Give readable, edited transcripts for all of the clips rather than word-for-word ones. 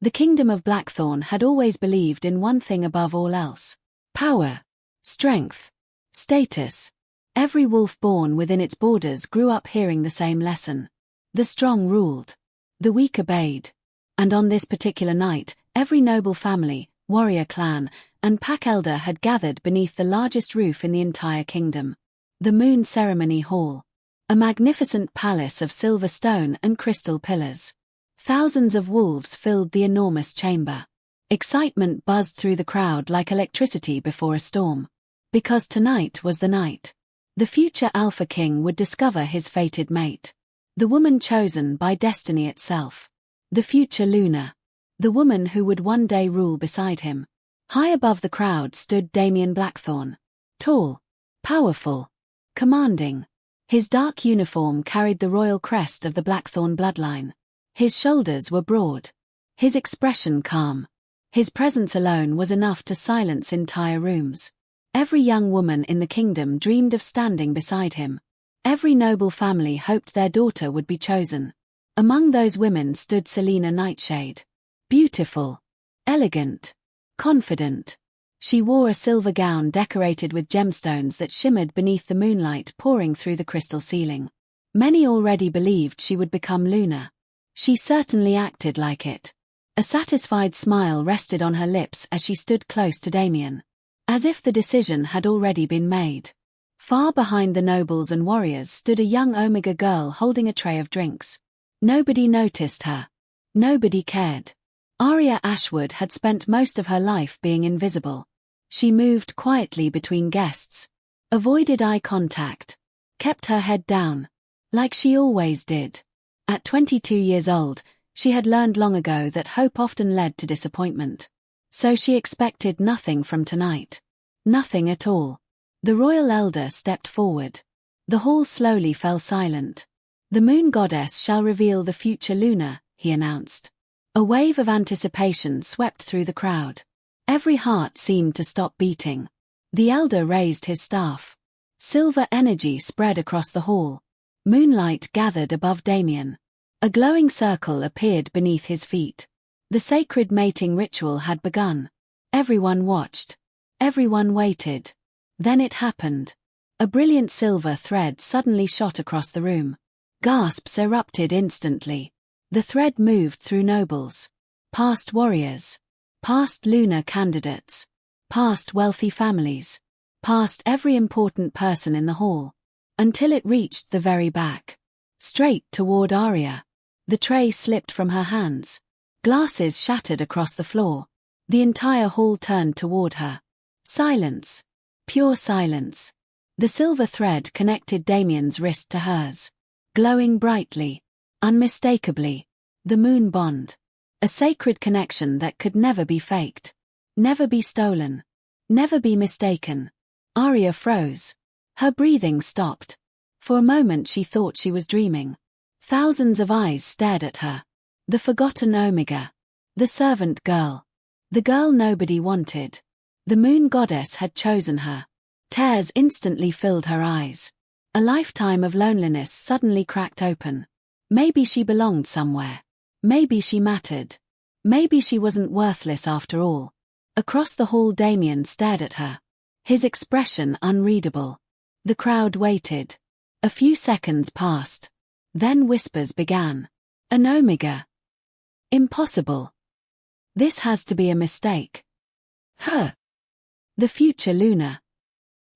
The kingdom of Blackthorn had always believed in one thing above all else: power, strength, status. Every wolf born within its borders grew up hearing the same lesson. The strong ruled. The weak obeyed. And on this particular night, every noble family, warrior clan, and pack elder had gathered beneath the largest roof in the entire kingdom. The Moon Ceremony Hall. A magnificent palace of silver stone and crystal pillars. Thousands of wolves filled the enormous chamber. Excitement buzzed through the crowd like electricity before a storm. Because tonight was the night. The future Alpha King would discover his fated mate. The woman chosen by destiny itself. The future Luna. The woman who would one day rule beside him. High above the crowd stood Damien Blackthorn. Tall. Powerful. Commanding. His dark uniform carried the royal crest of the Blackthorn bloodline. His shoulders were broad. His expression calm. His presence alone was enough to silence entire rooms. Every young woman in the kingdom dreamed of standing beside him. Every noble family hoped their daughter would be chosen. Among those women stood Selena Nightshade. Beautiful. Elegant. Confident. She wore a silver gown decorated with gemstones that shimmered beneath the moonlight pouring through the crystal ceiling. Many already believed she would become Luna. She certainly acted like it. A satisfied smile rested on her lips as she stood close to Damien. As if the decision had already been made. Far behind the nobles and warriors stood a young Omega girl holding a tray of drinks. Nobody noticed her. Nobody cared. Aria Ashwood had spent most of her life being invisible. She moved quietly between guests. Avoided eye contact. Kept her head down. Like she always did. At 22 years old, she had learned long ago that hope often led to disappointment. So she expected nothing from tonight. Nothing at all. The royal elder stepped forward. The hall slowly fell silent. The moon goddess shall reveal the future Luna, he announced. A wave of anticipation swept through the crowd. Every heart seemed to stop beating. The elder raised his staff. Silver energy spread across the hall. Moonlight gathered above Damien. A glowing circle appeared beneath his feet. The sacred mating ritual had begun. Everyone watched. Everyone waited. Then it happened. A brilliant silver thread suddenly shot across the room. Gasps erupted instantly. The thread moved through nobles. Past warriors. Past Luna candidates. Past wealthy families. Past every important person in the hall. Until it reached the very back. Straight toward Aria. The tray slipped from her hands. Glasses shattered across the floor. The entire hall turned toward her. Silence. Pure silence. The silver thread connected Damien's wrist to hers. Glowing brightly. Unmistakably. The moon bond. A sacred connection that could never be faked. Never be stolen. Never be mistaken. Aria froze. Her breathing stopped. For a moment she thought she was dreaming. Thousands of eyes stared at her. The forgotten Omega. The servant girl. The girl nobody wanted. The moon goddess had chosen her. Tears instantly filled her eyes. A lifetime of loneliness suddenly cracked open. Maybe she belonged somewhere. Maybe she mattered. Maybe she wasn't worthless after all. Across the hall Damien stared at her. His expression unreadable. The crowd waited. A few seconds passed. Then whispers began. An Omega. Impossible. This has to be a mistake. Her. The future Luna.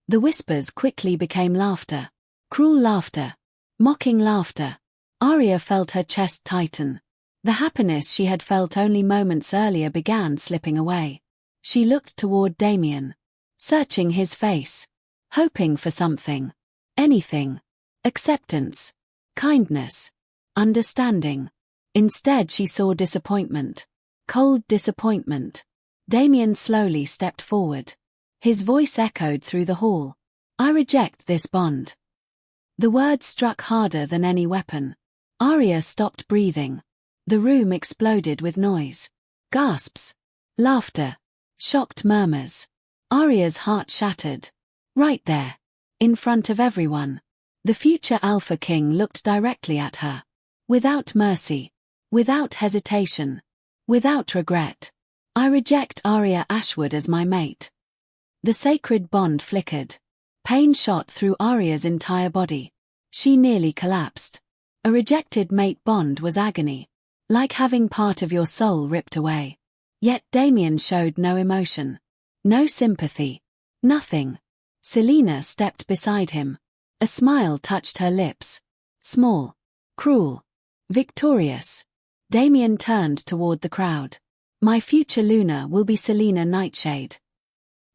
The whispers quickly became laughter. Cruel laughter. Mocking laughter. Aria felt her chest tighten. The happiness she had felt only moments earlier began slipping away. She looked toward Damien. Searching his face. Hoping for something. Anything. Acceptance. Kindness. Understanding. Instead she saw disappointment. Cold disappointment. Damien slowly stepped forward. His voice echoed through the hall. I reject this bond. The words struck harder than any weapon. Aria stopped breathing. The room exploded with noise. Gasps. Laughter. Shocked murmurs. Aria's heart shattered. Right there. In front of everyone. The future Alpha King looked directly at her. Without mercy. Without hesitation. Without regret. I reject Aria Ashwood as my mate. The sacred bond flickered. Pain shot through Aria's entire body. She nearly collapsed. A rejected mate bond was agony. Like having part of your soul ripped away. Yet Damien showed no emotion. No sympathy. Nothing. Selena stepped beside him. A smile touched her lips. Small. Cruel. Victorious. Damien turned toward the crowd. My future Luna will be Selena Nightshade.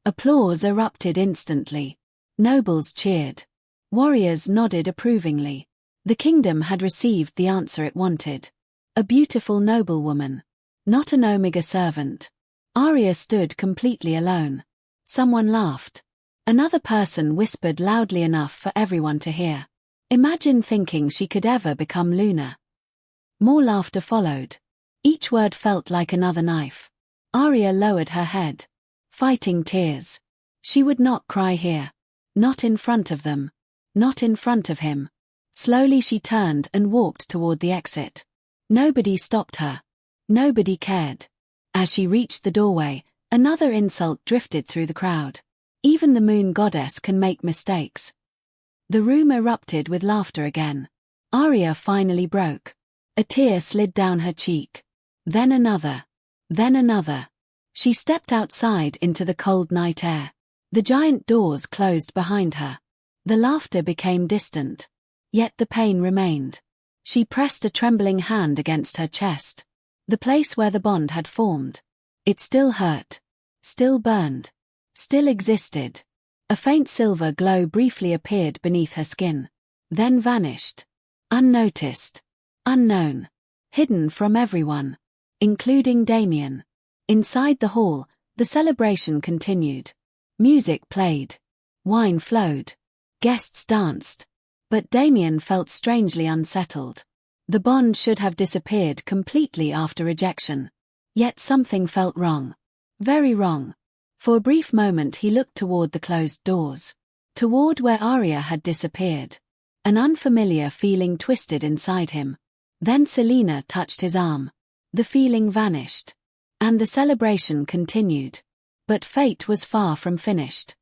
Applause erupted instantly. Nobles cheered. Warriors nodded approvingly. The kingdom had received the answer it wanted. A beautiful noblewoman. Not an Omega servant. Aria stood completely alone. Someone laughed. Another person whispered loudly enough for everyone to hear. Imagine thinking she could ever become Luna. More laughter followed. Each word felt like another knife. Aria lowered her head. Fighting tears. She would not cry here. Not in front of them. Not in front of him. Slowly she turned and walked toward the exit. Nobody stopped her. Nobody cared. As she reached the doorway, another insult drifted through the crowd. Even the moon goddess can make mistakes. The room erupted with laughter again. Aria finally broke. A tear slid down her cheek. Then another. Then another. She stepped outside into the cold night air. The giant doors closed behind her. The laughter became distant. Yet the pain remained. She pressed a trembling hand against her chest. The place where the bond had formed. It still hurt. Still burned. Still existed. A faint silver glow briefly appeared beneath her skin. Then vanished. Unnoticed. Unknown. Hidden from everyone. Including Damien. Inside the hall, the celebration continued. Music played. Wine flowed. Guests danced. But Damien felt strangely unsettled. The bond should have disappeared completely after rejection. Yet something felt wrong. Very wrong. For a brief moment he looked toward the closed doors. Toward where Aria had disappeared. An unfamiliar feeling twisted inside him. Then Selena touched his arm. The feeling vanished. And the celebration continued. But fate was far from finished.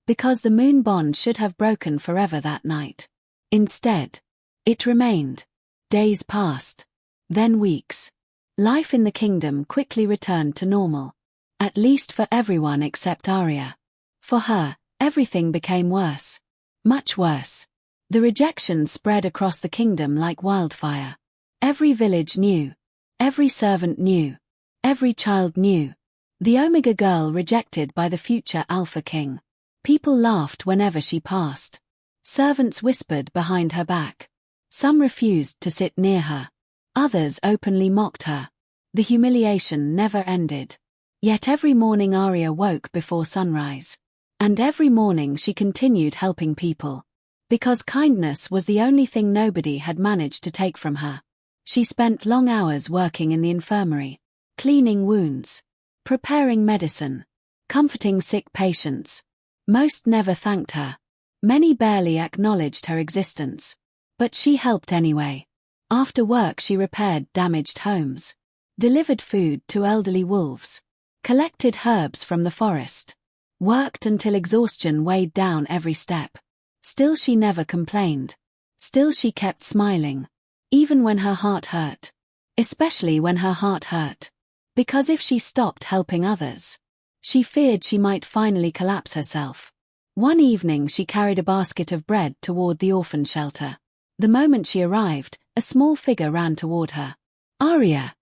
Because the moon bond should have broken forever that night. Instead, it remained. Days passed. Then weeks. Life in the kingdom quickly returned to normal. At least for everyone except Aria. For her, everything became worse. Much worse. The rejection spread across the kingdom like wildfire. Every village knew. Every servant knew. Every child knew. The Omega girl rejected by the future Alpha King. People laughed whenever she passed. Servants whispered behind her back. Some refused to sit near her. Others openly mocked her. The humiliation never ended. Yet every morning Aria woke before sunrise. And every morning she continued helping people. Because kindness was the only thing nobody had managed to take from her. She spent long hours working in the infirmary. Cleaning wounds. Preparing medicine. Comforting sick patients. Most never thanked her. Many barely acknowledged her existence. But she helped anyway. After work she repaired damaged homes. Delivered food to elderly wolves. Collected herbs from the forest. Worked until exhaustion weighed down every step. Still she never complained. Still she kept smiling. Even when her heart hurt. Especially when her heart hurt. Because if she stopped helping others, she feared she might finally collapse herself. One evening she carried a basket of bread toward the orphan shelter. The moment she arrived, a small figure ran toward her. Aria!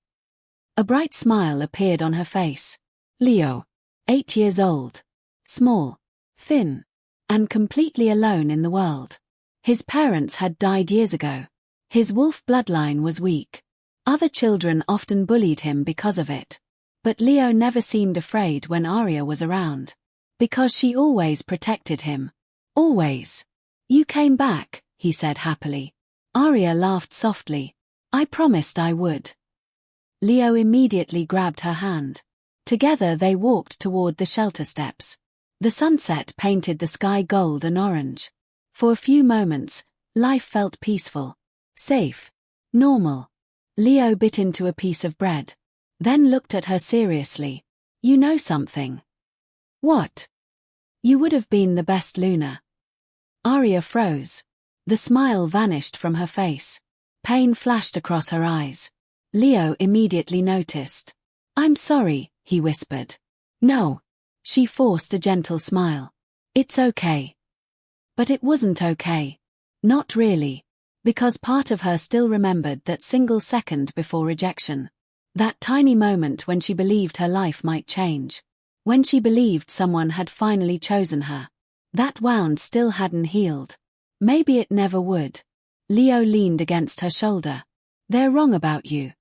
A bright smile appeared on her face. Leo. 8 years old. Small. Thin. And completely alone in the world. His parents had died years ago. His wolf bloodline was weak. Other children often bullied him because of it. But Leo never seemed afraid when Aria was around. Because she always protected him. Always. You came back, he said happily. Aria laughed softly. I promised I would. Leo immediately grabbed her hand. Together they walked toward the shelter steps. The sunset painted the sky gold and orange. For a few moments, life felt peaceful. Safe. Normal. Leo bit into a piece of bread. then looked at her seriously. You know something. What? You would have been the best Luna. Aria froze. The smile vanished from her face. Pain flashed across her eyes. Leo immediately noticed. I'm sorry, he whispered. No. She forced a gentle smile. It's okay. But it wasn't okay. Not really. Because part of her still remembered that single second before rejection. That tiny moment when she believed her life might change. When she believed someone had finally chosen her. That wound still hadn't healed. Maybe it never would. Leo leaned against her shoulder. They're wrong about you.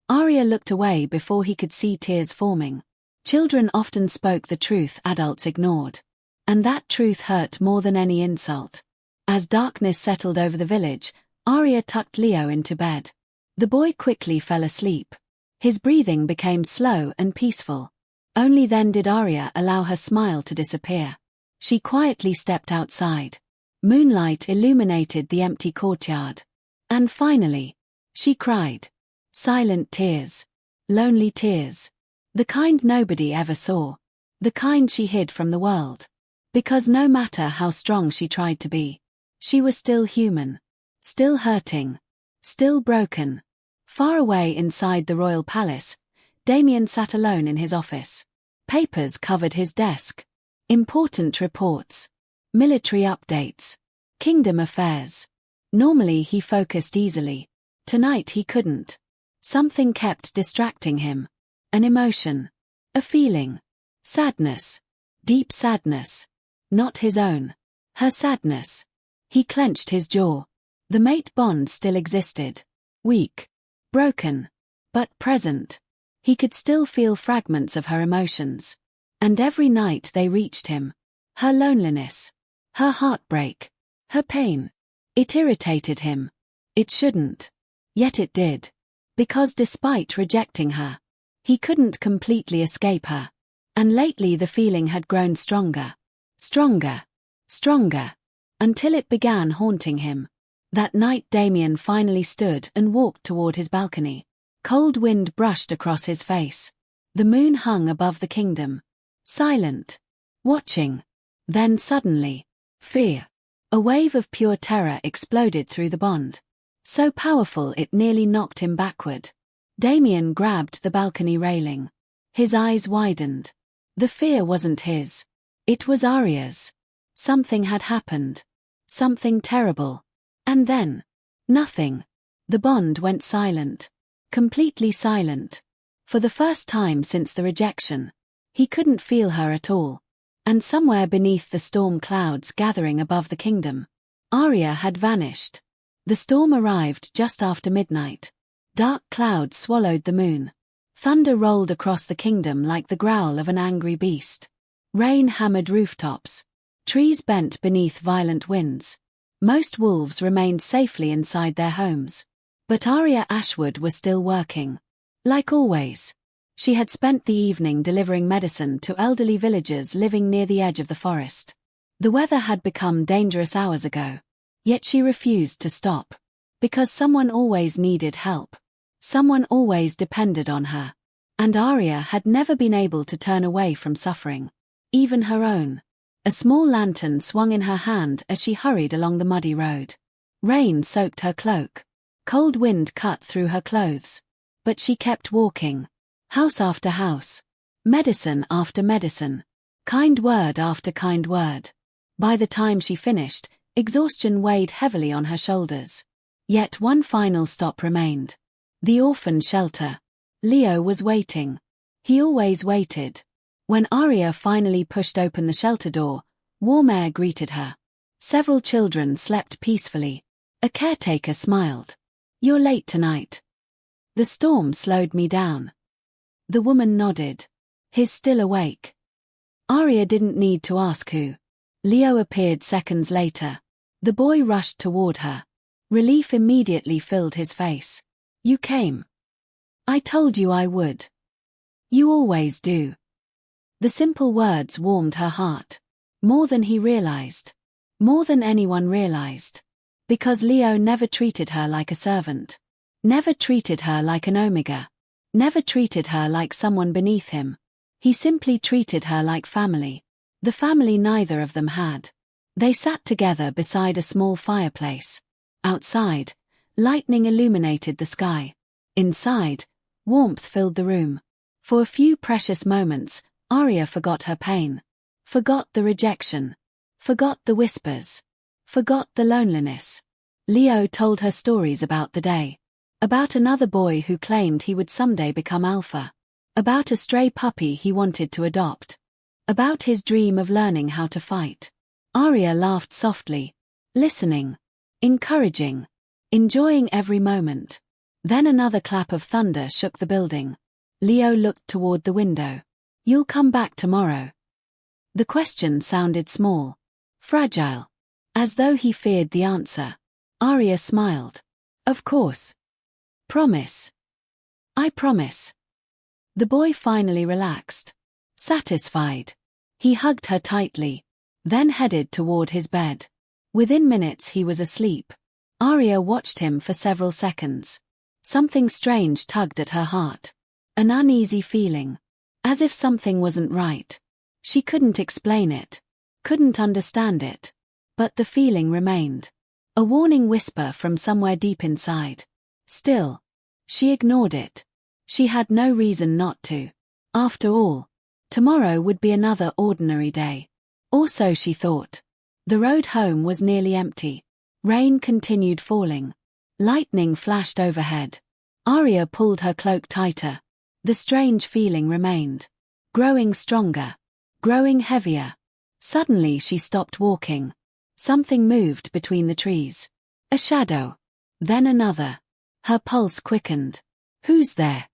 Aria looked away before he could see tears forming. Children often spoke the truth adults ignored. And that truth hurt more than any insult. As darkness settled over the village, Aria tucked Leo into bed. The boy quickly fell asleep. His breathing became slow and peaceful. Only then did Aria allow her smile to disappear. She quietly stepped outside. Moonlight illuminated the empty courtyard. And finally, she cried. Silent tears. Lonely tears. The kind nobody ever saw. The kind she hid from the world. Because no matter how strong she tried to be, she was still human. Still hurting. Still broken. Far away inside the royal palace, Damien sat alone in his office. Papers covered his desk. Important reports. Military updates. Kingdom affairs. Normally he focused easily. Tonight he couldn't. Something kept distracting him. An emotion. A feeling. Sadness. Deep sadness. Not his own. Her sadness. He clenched his jaw. The mate bond still existed. Weak. Broken. But present. He could still feel fragments of her emotions. And every night they reached him. Her loneliness. Her heartbreak. Her pain. It irritated him. It shouldn't. Yet it did. Because despite rejecting her, he couldn't completely escape her. And lately the feeling had grown stronger. Stronger. Stronger. Until it began haunting him. That night Damien finally stood and walked toward his balcony. Cold wind brushed across his face. The moon hung above the kingdom. Silent. Watching. Then suddenly, fear. A wave of pure terror exploded through the bond. So powerful it nearly knocked him backward. Damien grabbed the balcony railing. His eyes widened. The fear wasn't his. It was Aria's. Something had happened. Something terrible. And then, nothing. The bond went silent. Completely silent. For the first time since the rejection. He couldn't feel her at all. And somewhere beneath the storm clouds gathering above the kingdom, Aria had vanished. The storm arrived just after midnight. Dark clouds swallowed the moon. Thunder rolled across the kingdom like the growl of an angry beast. Rain hammered rooftops. Trees bent beneath violent winds. Most wolves remained safely inside their homes. But Aria Ashwood was still working. Like always. She had spent the evening delivering medicine to elderly villagers living near the edge of the forest. The weather had become dangerous hours ago. Yet she refused to stop. Because someone always needed help. Someone always depended on her. And Aria had never been able to turn away from suffering. Even her own. A small lantern swung in her hand as she hurried along the muddy road. Rain soaked her cloak. Cold wind cut through her clothes. But she kept walking. House after house. Medicine after medicine. Kind word after kind word. By the time she finished, exhaustion weighed heavily on her shoulders. Yet one final stop remained. The orphan shelter. Leo was waiting. He always waited. When Aria finally pushed open the shelter door, warm air greeted her. Several children slept peacefully. A caretaker smiled. You're late tonight. The storm slowed me down. The woman nodded. He's still awake. Aria didn't need to ask who. Leo appeared seconds later. The boy rushed toward her. Relief immediately filled his face. You came. I told you I would. You always do. The simple words warmed her heart. More than he realized. More than anyone realized. Because Leo never treated her like a servant. Never treated her like an omega. Never treated her like someone beneath him. He simply treated her like family. The family neither of them had. They sat together beside a small fireplace. Outside, lightning illuminated the sky. Inside, warmth filled the room. For a few precious moments, Aria forgot her pain. Forgot the rejection. Forgot the whispers. Forgot the loneliness. Leo told her stories about the day. About another boy who claimed he would someday become Alpha. About a stray puppy he wanted to adopt. About his dream of learning how to fight. Aria laughed softly, listening, encouraging, enjoying every moment. Then another clap of thunder shook the building. Leo looked toward the window. "You'll come back tomorrow?" The question sounded small, fragile, as though he feared the answer. Aria smiled. "Of course. Promise." "I promise." The boy finally relaxed. Satisfied. He hugged her tightly, then headed toward his bed. Within minutes he was asleep. Aria watched him for several seconds. Something strange tugged at her heart. An uneasy feeling. As if something wasn't right. She couldn't explain it. Couldn't understand it. But the feeling remained. A warning whisper from somewhere deep inside. Still, she ignored it. She had no reason not to. After all, tomorrow would be another ordinary day. Or so she thought. The road home was nearly empty. Rain continued falling. Lightning flashed overhead. Aria pulled her cloak tighter. The strange feeling remained. Growing stronger. Growing heavier. Suddenly she stopped walking. Something moved between the trees. A shadow. Then another. Her pulse quickened. "Who's there?"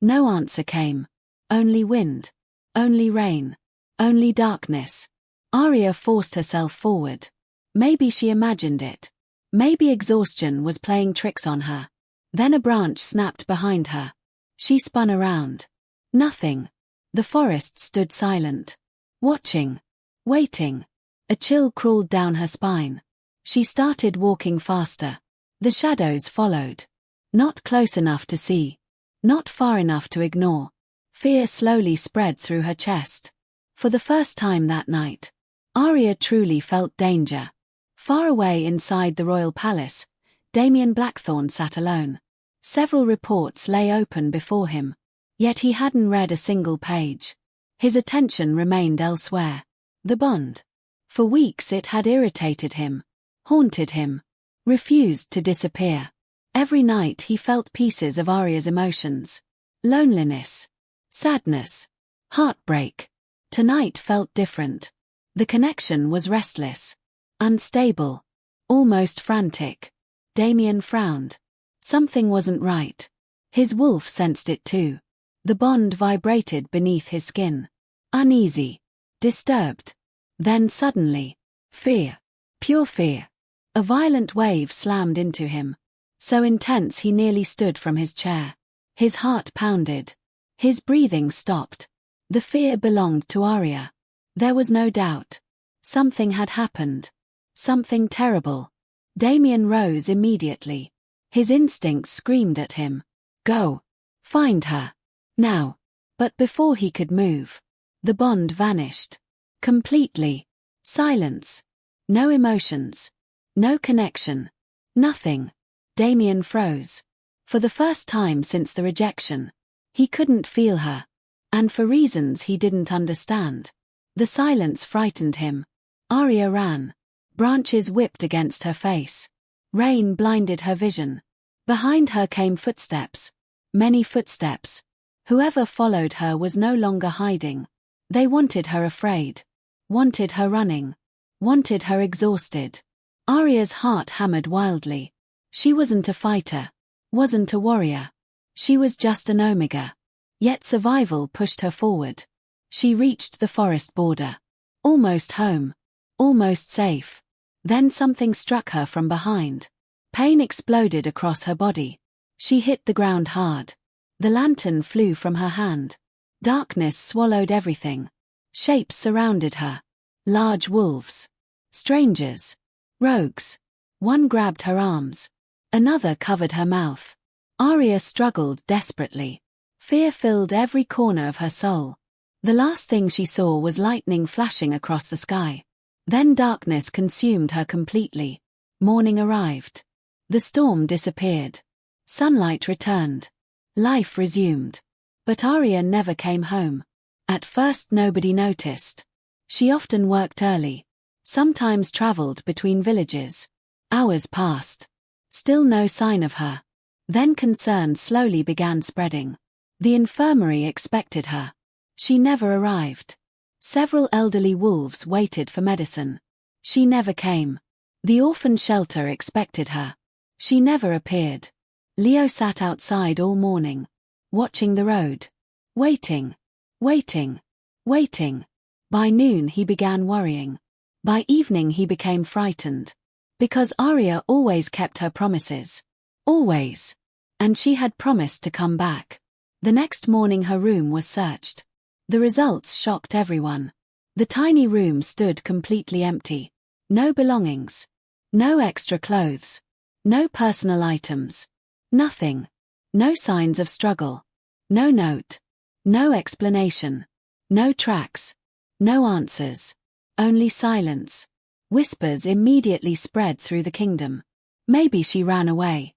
No answer came. Only wind. Only rain. Only darkness. Aria forced herself forward. Maybe she imagined it. Maybe exhaustion was playing tricks on her. Then a branch snapped behind her. She spun around. Nothing. The forest stood silent. Watching. Waiting. A chill crawled down her spine. She started walking faster. The shadows followed. Not close enough to see. Not far enough to ignore. Fear slowly spread through her chest. For the first time that night, Aria truly felt danger. Far away inside the royal palace, Damien Blackthorn sat alone. Several reports lay open before him. Yet he hadn't read a single page. His attention remained elsewhere. The bond. For weeks it had irritated him. Haunted him. Refused to disappear. Every night he felt pieces of Aria's emotions. Loneliness. Sadness. Heartbreak. Tonight felt different. The connection was restless. Unstable. Almost frantic. Damien frowned. Something wasn't right. His wolf sensed it too. The bond vibrated beneath his skin. Uneasy. Disturbed. Then suddenly, fear. Pure fear. A violent wave slammed into him. So intense he nearly stood from his chair. His heart pounded. His breathing stopped. The fear belonged to Aria. There was no doubt. Something had happened. Something terrible. Damien rose immediately. His instincts screamed at him. Go. Find her. Now. But before he could move, the bond vanished. Completely. Silence. No emotions. No connection. Nothing. Damien froze. For the first time since the rejection, he couldn't feel her. And for reasons he didn't understand. The silence frightened him. Aria ran. Branches whipped against her face. Rain blinded her vision. Behind her came footsteps. Many footsteps. Whoever followed her was no longer hiding. They wanted her afraid. Wanted her running. Wanted her exhausted. Aria's heart hammered wildly. She wasn't a fighter. Wasn't a warrior. She was just an omega. Yet survival pushed her forward. She reached the forest border. Almost home. Almost safe. Then something struck her from behind. Pain exploded across her body. She hit the ground hard. The lantern flew from her hand. Darkness swallowed everything. Shapes surrounded her. Large wolves. Strangers. Rogues. One grabbed her arms. Another covered her mouth. Aria struggled desperately. Fear filled every corner of her soul. The last thing she saw was lightning flashing across the sky. Then darkness consumed her completely. Morning arrived. The storm disappeared. Sunlight returned. Life resumed. But Aria never came home. At first nobody noticed. She often worked early. Sometimes traveled between villages. Hours passed. Still no sign of her. Then concern slowly began spreading. The infirmary expected her. She never arrived. Several elderly wolves waited for medicine. She never came. The orphan shelter expected her. She never appeared. Leo sat outside all morning, watching the road. Waiting. Waiting. Waiting. By noon he began worrying. By evening he became frightened. Because Aria always kept her promises. Always. And she had promised to come back. The next morning her room was searched. The results shocked everyone. The tiny room stood completely empty. No belongings. No extra clothes. No personal items. Nothing. No signs of struggle. No note. No explanation. No tracks. No answers. Only silence. Whispers immediately spread through the kingdom. Maybe she ran away.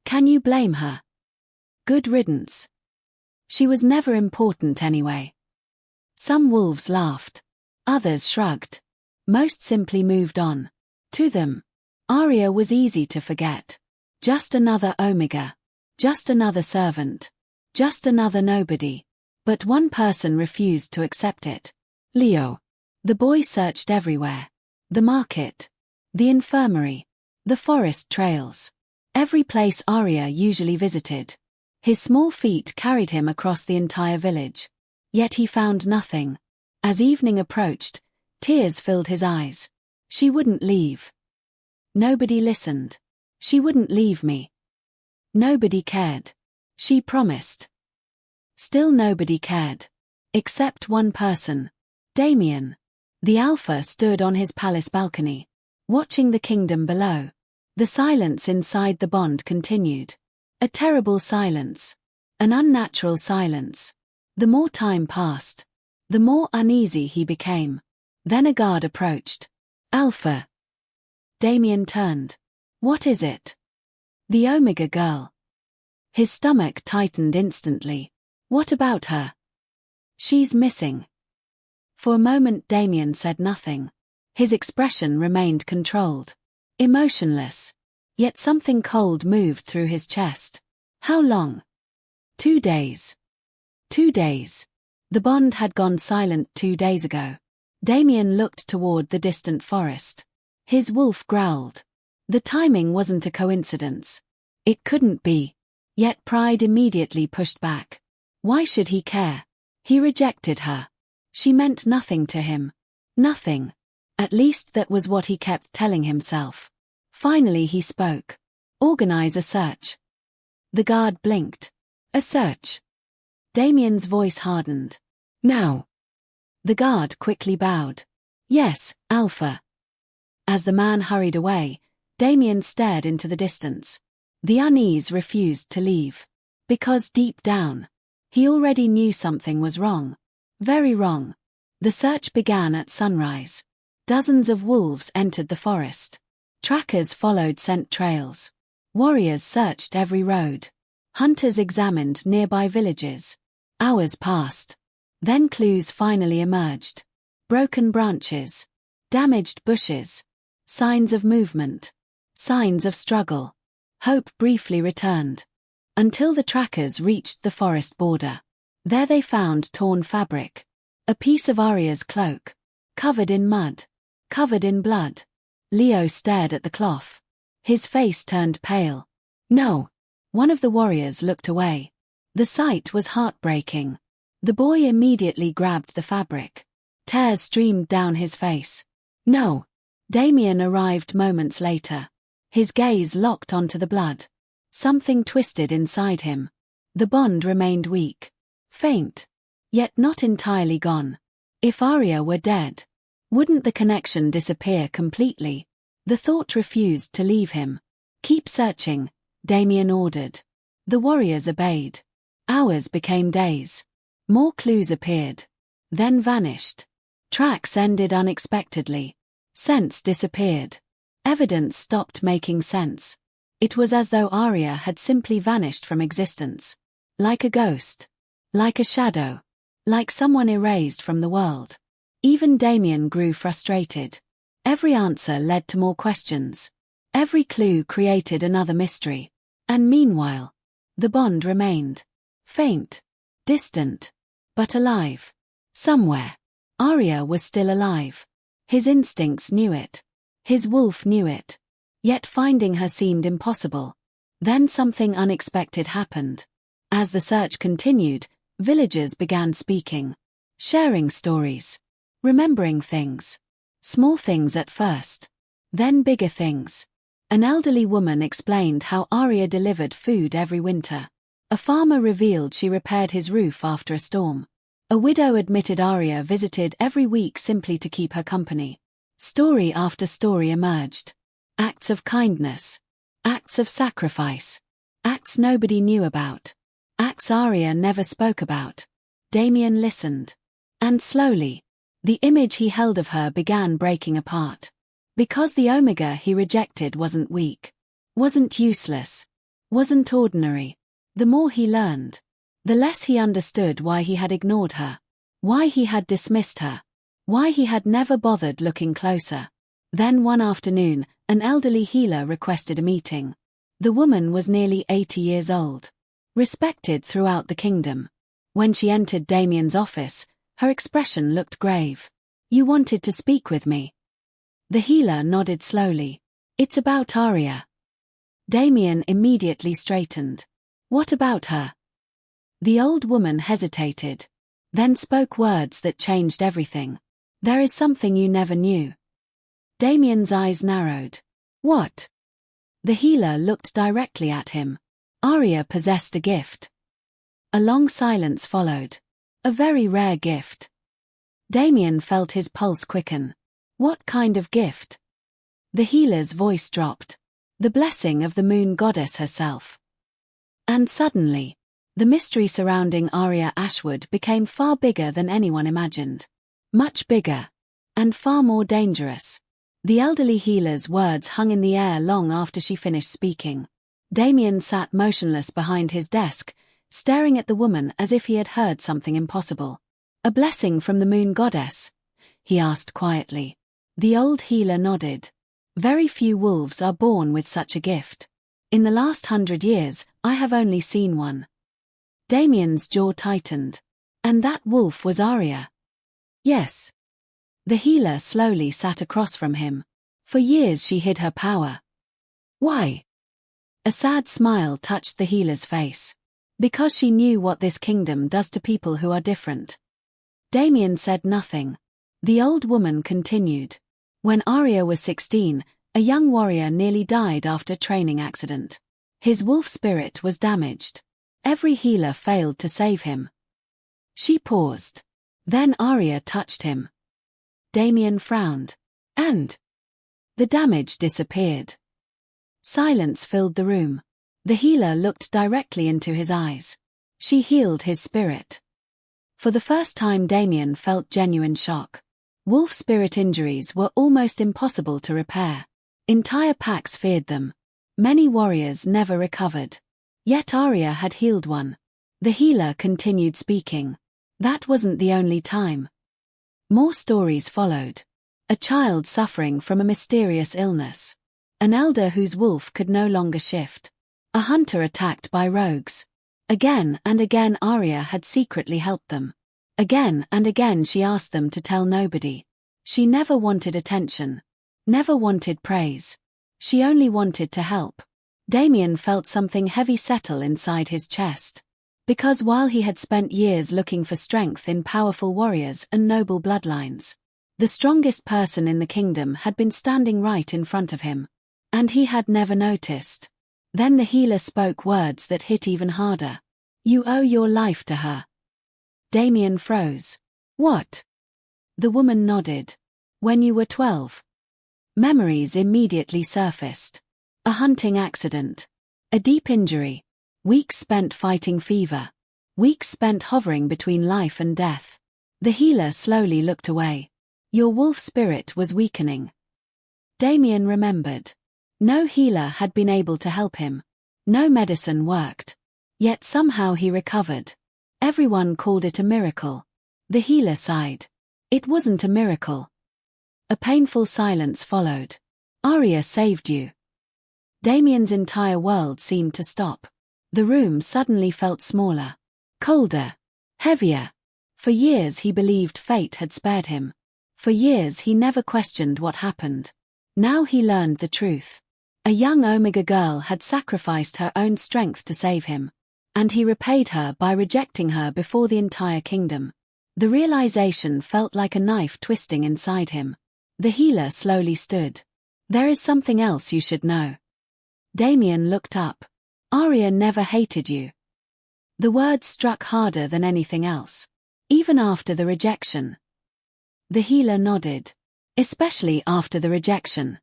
Can you blame her? Good riddance. She was never important anyway. Some wolves laughed. Others shrugged. Most simply moved on. To them, Aria was easy to forget. Just another Omega. Just another servant. Just another nobody. But one person refused to accept it. Leo. The boy searched everywhere. The market. The infirmary. The forest trails. Every place Aria usually visited. His small feet carried him across the entire village. Yet he found nothing. As evening approached, tears filled his eyes. She wouldn't leave. Nobody listened. She wouldn't leave me. Nobody cared. She promised. Still nobody cared. Except one person. Damien. The Alpha stood on his palace balcony, watching the kingdom below. The silence inside the bond continued. A terrible silence. An unnatural silence. The more time passed, the more uneasy he became. Then a guard approached. Alpha. Damien turned. What is it? The Omega girl. His stomach tightened instantly. What about her? She's missing. For a moment Damien said nothing. His expression remained controlled. Emotionless. Yet something cold moved through his chest. How long? 2 days. 2 days. The bond had gone silent 2 days ago. Damien looked toward the distant forest. His wolf growled. The timing wasn't a coincidence. It couldn't be. Yet pride immediately pushed back. Why should he care? He rejected her. She meant nothing to him. Nothing. At least that was what he kept telling himself. Finally he spoke. Organize a search. The guard blinked. A search. Damien's voice hardened. Now. The guard quickly bowed. Yes, Alpha. As the man hurried away, Damien stared into the distance. The unease refused to leave. Because deep down, he already knew something was wrong. Very wrong. The search began at sunrise. Dozens of wolves entered the forest. Trackers followed scent trails. Warriors searched every road. Hunters examined nearby villages. Hours passed. Then clues finally emerged. Broken branches. Damaged bushes. Signs of movement. Signs of struggle. Hope briefly returned. Until the trackers reached the forest border. There they found torn fabric. A piece of Aria's cloak. Covered in mud. Covered in blood. Leo stared at the cloth. His face turned pale. No. One of the warriors looked away. The sight was heartbreaking. The boy immediately grabbed the fabric. Tears streamed down his face. No. Damien arrived moments later. His gaze locked onto the blood. Something twisted inside him. The bond remained weak. Faint. Yet not entirely gone. If Aria were dead, wouldn't the connection disappear completely? The thought refused to leave him. Keep searching, Damien ordered. The warriors obeyed. Hours became days. More clues appeared. Then vanished. Tracks ended unexpectedly. Scents disappeared. Evidence stopped making sense. It was as though Aria had simply vanished from existence. Like a ghost. Like a shadow. Like someone erased from the world. Even Damien grew frustrated. Every answer led to more questions. Every clue created another mystery. And meanwhile, the bond remained. Faint. Distant. But alive. Somewhere. Aria was still alive. His instincts knew it. His wolf knew it. Yet finding her seemed impossible. Then something unexpected happened. As the search continued, villagers began speaking. Sharing stories. Remembering things. Small things at first. Then bigger things. An elderly woman explained how Aria delivered food every winter. A farmer revealed she repaired his roof after a storm. A widow admitted Aria visited every week simply to keep her company. Story after story emerged. Acts of kindness. Acts of sacrifice. Acts nobody knew about. Acts Aria never spoke about. Damien listened. And slowly, the image he held of her began breaking apart. Because the Omega he rejected wasn't weak. Wasn't useless. Wasn't ordinary. The more he learned, the less he understood why he had ignored her. Why he had dismissed her. Why he had never bothered looking closer. Then one afternoon, an elderly healer requested a meeting. The woman was nearly 80 years old. Respected throughout the kingdom. When she entered Damien's office, her expression looked grave. "You wanted to speak with me." The healer nodded slowly. "It's about Aria." Damien immediately straightened. "What about her?" The old woman hesitated. Then spoke words that changed everything. "There is something you never knew." Damien's eyes narrowed. "What?" The healer looked directly at him. Aria possessed a gift. A long silence followed. A very rare gift. Damien felt his pulse quicken. What kind of gift? The healer's voice dropped. The blessing of the moon goddess herself. And suddenly, the mystery surrounding Aria Ashwood became far bigger than anyone imagined. Much bigger. And far more dangerous. The elderly healer's words hung in the air long after she finished speaking. Damien sat motionless behind his desk, staring at the woman as if he had heard something impossible. "A blessing from the moon goddess?" he asked quietly. The old healer nodded. "Very few wolves are born with such a gift. In the last 100 years, I have only seen one." Damien's jaw tightened. "And that wolf was Aria?" "Yes." The healer slowly sat across from him. "For years she hid her power." "Why?" A sad smile touched the healer's face. "Because she knew what this kingdom does to people who are different." Damien said nothing. The old woman continued. "When Aria was 16, a young warrior nearly died after a training accident. His wolf spirit was damaged. Every healer failed to save him." She paused. "Then Aria touched him." Damien frowned. "And?" "The damage disappeared." Silence filled the room. The healer looked directly into his eyes. "She healed his spirit." For the first time Damien felt genuine shock. Wolf spirit injuries were almost impossible to repair. Entire packs feared them. Many warriors never recovered. Yet Aria had healed one. The healer continued speaking. That wasn't the only time. More stories followed. A child suffering from a mysterious illness. An elder whose wolf could no longer shift. A hunter attacked by rogues. Again and again Aria had secretly helped them. Again and again she asked them to tell nobody. She never wanted attention. Never wanted praise. She only wanted to help. Damien felt something heavy settle inside his chest. Because while he had spent years looking for strength in powerful warriors and noble bloodlines, the strongest person in the kingdom had been standing right in front of him. And he had never noticed. Then the healer spoke words that hit even harder. "You owe your life to her." Damien froze. "What?" The woman nodded. "When you were 12. Memories immediately surfaced. A hunting accident. A deep injury. Weeks spent fighting fever. Weeks spent hovering between life and death. The healer slowly looked away. Your wolf spirit was weakening. Damien remembered. No healer had been able to help him. No medicine worked. Yet somehow he recovered. Everyone called it a miracle. The healer sighed. It wasn't a miracle. A painful silence followed. Aria saved you. Damien's entire world seemed to stop. The room suddenly felt smaller. Colder. Heavier. For years he believed fate had spared him. For years he never questioned what happened. Now he learned the truth. A young Omega girl had sacrificed her own strength to save him. And he repaid her by rejecting her before the entire kingdom. The realization felt like a knife twisting inside him. The healer slowly stood. There is something else you should know. Damien looked up. Aria never hated you. The words struck harder than anything else. Even after the rejection. The healer nodded. Especially after the rejection.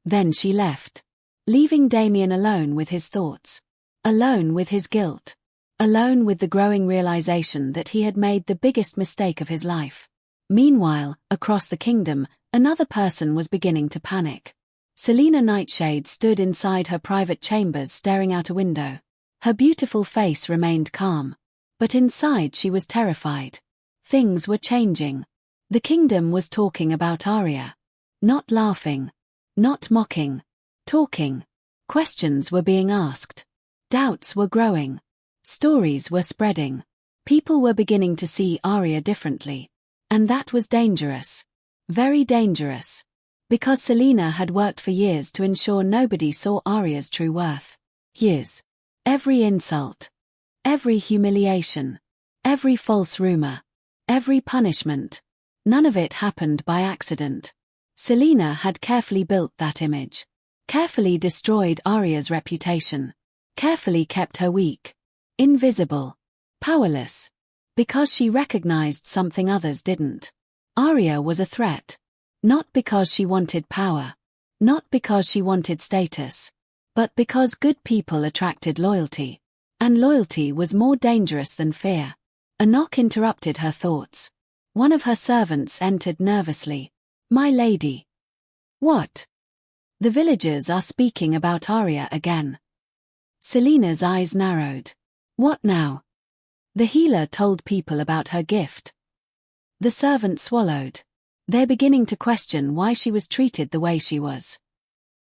Then she left. Leaving Damien alone with his thoughts. Alone with his guilt. Alone with the growing realization that he had made the biggest mistake of his life. Meanwhile, across the kingdom, another person was beginning to panic. Selena Nightshade stood inside her private chambers staring out a window. Her beautiful face remained calm. But inside she was terrified. Things were changing. The kingdom was talking about Aria. Not laughing. Not mocking. Talking. Questions were being asked. Doubts were growing. Stories were spreading. People were beginning to see Aria differently. And that was dangerous. Very dangerous. Because Selena had worked for years to ensure nobody saw Aria's true worth. Years. Every insult. Every humiliation. Every false rumor. Every punishment. None of it happened by accident. Selena had carefully built that image. Carefully destroyed Aria's reputation. Carefully kept her weak. Invisible. Powerless. Because she recognized something others didn't. Aria was a threat. Not because she wanted power. Not because she wanted status. But because good people attracted loyalty. And loyalty was more dangerous than fear. A knock interrupted her thoughts. One of her servants entered nervously. My lady. What? The villagers are speaking about Aria again. Selena's eyes narrowed. What now? The healer told people about her gift. The servant swallowed. They're beginning to question why she was treated the way she was.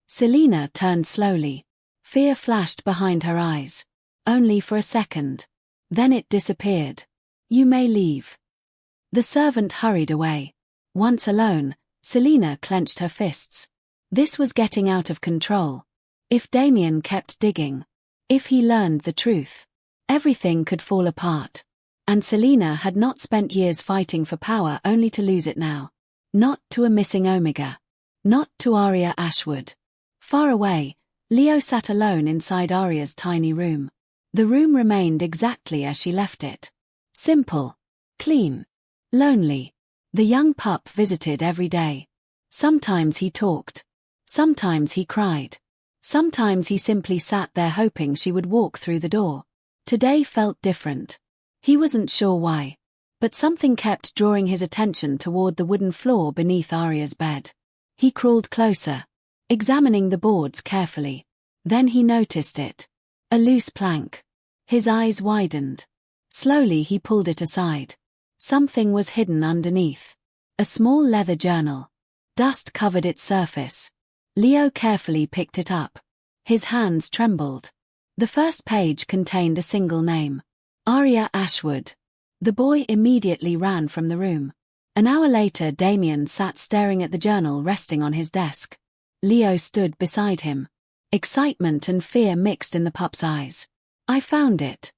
Selena turned slowly. Fear flashed behind her eyes. Only for a second. Then it disappeared. You may leave. The servant hurried away. Once alone, Selena clenched her fists. This was getting out of control. If Damien kept digging, if he learned the truth, everything could fall apart. And Selena had not spent years fighting for power only to lose it now. Not to a missing Omega. Not to Aria Ashwood. Far away, Leo sat alone inside Aria's tiny room. The room remained exactly as she left it. Simple. Clean. Lonely. The young pup visited every day. Sometimes he talked. Sometimes he cried. Sometimes he simply sat there hoping she would walk through the door. Today felt different. He wasn't sure why. But something kept drawing his attention toward the wooden floor beneath Aria's bed. He crawled closer, examining the boards carefully. Then he noticed it. A loose plank. His eyes widened. Slowly he pulled it aside. Something was hidden underneath. A small leather journal. Dust covered its surface. Leo carefully picked it up. His hands trembled. The first page contained a single name. Aria Ashwood. The boy immediately ran from the room. An hour later Damien sat staring at the journal resting on his desk. Leo stood beside him. Excitement and fear mixed in the pup's eyes. I found it.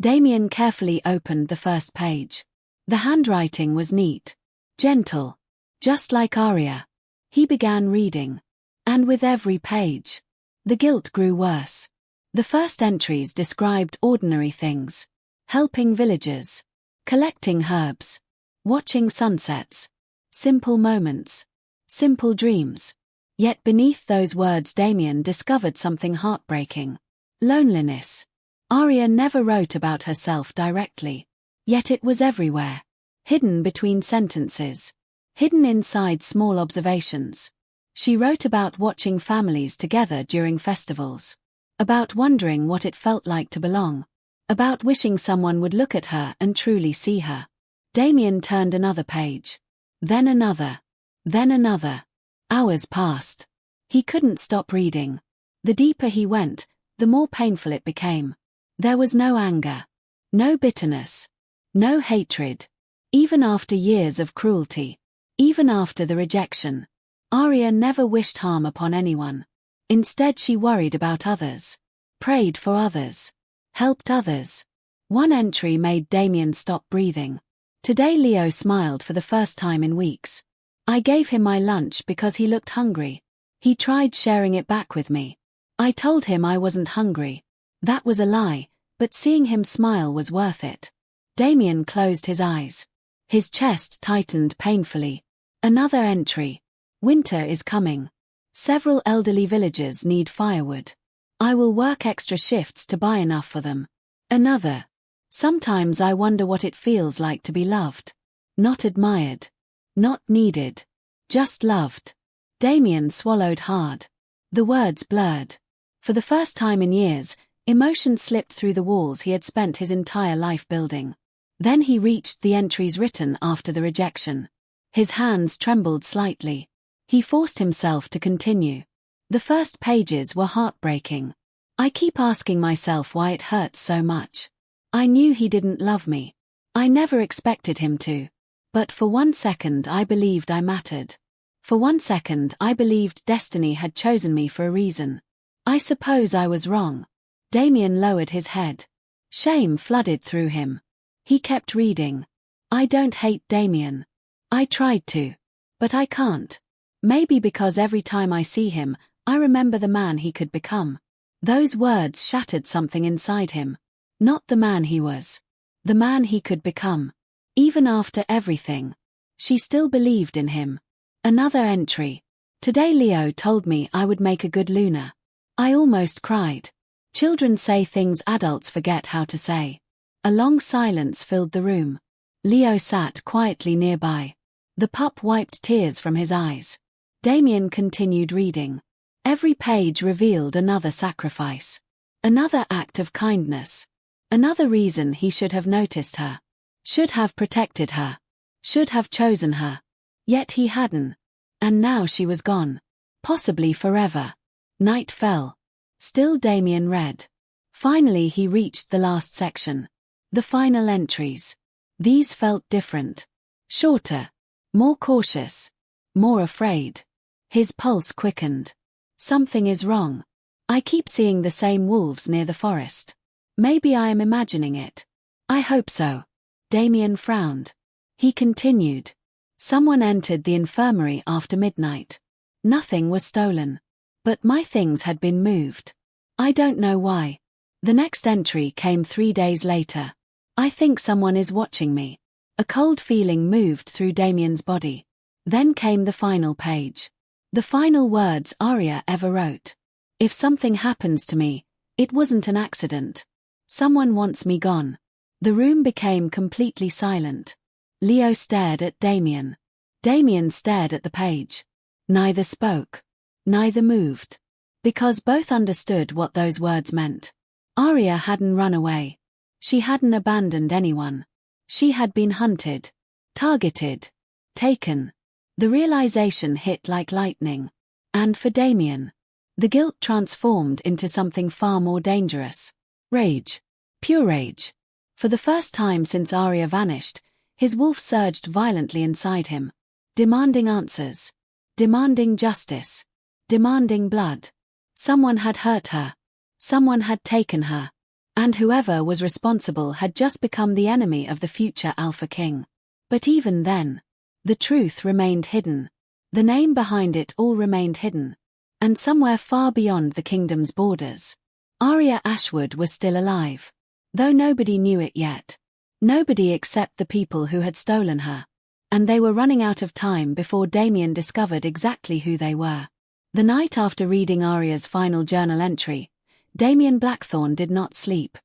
Damien carefully opened the first page. The handwriting was neat. Gentle. Just like Aria. He began reading. And with every page, the guilt grew worse. The first entries described ordinary things. Helping villagers. Collecting herbs. Watching sunsets. Simple moments. Simple dreams. Yet beneath those words Damien discovered something heartbreaking. Loneliness. Aria never wrote about herself directly. Yet it was everywhere. Hidden between sentences. Hidden inside small observations. She wrote about watching families together during festivals. About wondering what it felt like to belong. About wishing someone would look at her and truly see her. Damien turned another page. Then another. Then another. Hours passed. He couldn't stop reading. The deeper he went, the more painful it became. There was no anger. No bitterness. No hatred. Even after years of cruelty. Even after the rejection. Aria never wished harm upon anyone. Instead she worried about others. Prayed for others. Helped others. One entry made Damien stop breathing. Today Leo smiled for the first time in weeks. I gave him my lunch because he looked hungry. He tried sharing it back with me. I told him I wasn't hungry. That was a lie, but seeing him smile was worth it. Damien closed his eyes. His chest tightened painfully. Another entry. Winter is coming. Several elderly villagers need firewood. I will work extra shifts to buy enough for them. Another. Sometimes I wonder what it feels like to be loved. Not admired. Not needed. Just loved. Damien swallowed hard. The words blurred. For the first time in years, emotion slipped through the walls he had spent his entire life building. Then he reached the entries written after the rejection. His hands trembled slightly. He forced himself to continue. The first pages were heartbreaking. I keep asking myself why it hurts so much. I knew he didn't love me. I never expected him to. But for 1 second I believed I mattered. For 1 second I believed destiny had chosen me for a reason. I suppose I was wrong. Damien lowered his head. Shame flooded through him. He kept reading. I don't hate Damien. I tried to. But I can't. Maybe because every time I see him, I remember the man he could become. Those words shattered something inside him. Not the man he was. The man he could become. Even after everything. She still believed in him. Another entry. Today Leo told me I would make a good Luna. I almost cried. Children say things adults forget how to say. A long silence filled the room. Leo sat quietly nearby. The pup wiped tears from his eyes. Damien continued reading. Every page revealed another sacrifice. Another act of kindness. Another reason he should have noticed her. Should have protected her. Should have chosen her. Yet he hadn't. And now she was gone. Possibly forever. Night fell. Still Damien read. Finally he reached the last section. The final entries. These felt different. Shorter. More cautious. More afraid. His pulse quickened. Something is wrong. I keep seeing the same wolves near the forest. Maybe I am imagining it. I hope so. Damien frowned. He continued. Someone entered the infirmary after midnight. Nothing was stolen. But my things had been moved. I don't know why. The next entry came 3 days later. I think someone is watching me. A cold feeling moved through Damien's body. Then came the final page. The final words Aria ever wrote. If something happens to me, it wasn't an accident. Someone wants me gone. The room became completely silent. Leo stared at Damien. Damien stared at the page. Neither spoke. Neither moved. Because both understood what those words meant. Aria hadn't run away. She hadn't abandoned anyone. She had been hunted. Targeted. Taken. The realization hit like lightning. And for Damien, the guilt transformed into something far more dangerous. Rage. Pure rage. For the first time since Aria vanished, his wolf surged violently inside him. Demanding answers. Demanding justice. Demanding blood. Someone had hurt her. Someone had taken her. And whoever was responsible had just become the enemy of the future Alpha King. But even then, the truth remained hidden. The name behind it all remained hidden. And somewhere far beyond the kingdom's borders, Aria Ashwood was still alive. Though nobody knew it yet. Nobody except the people who had stolen her. And they were running out of time before Damien discovered exactly who they were. The night after reading Aria's final journal entry, Damien Blackthorn did not sleep.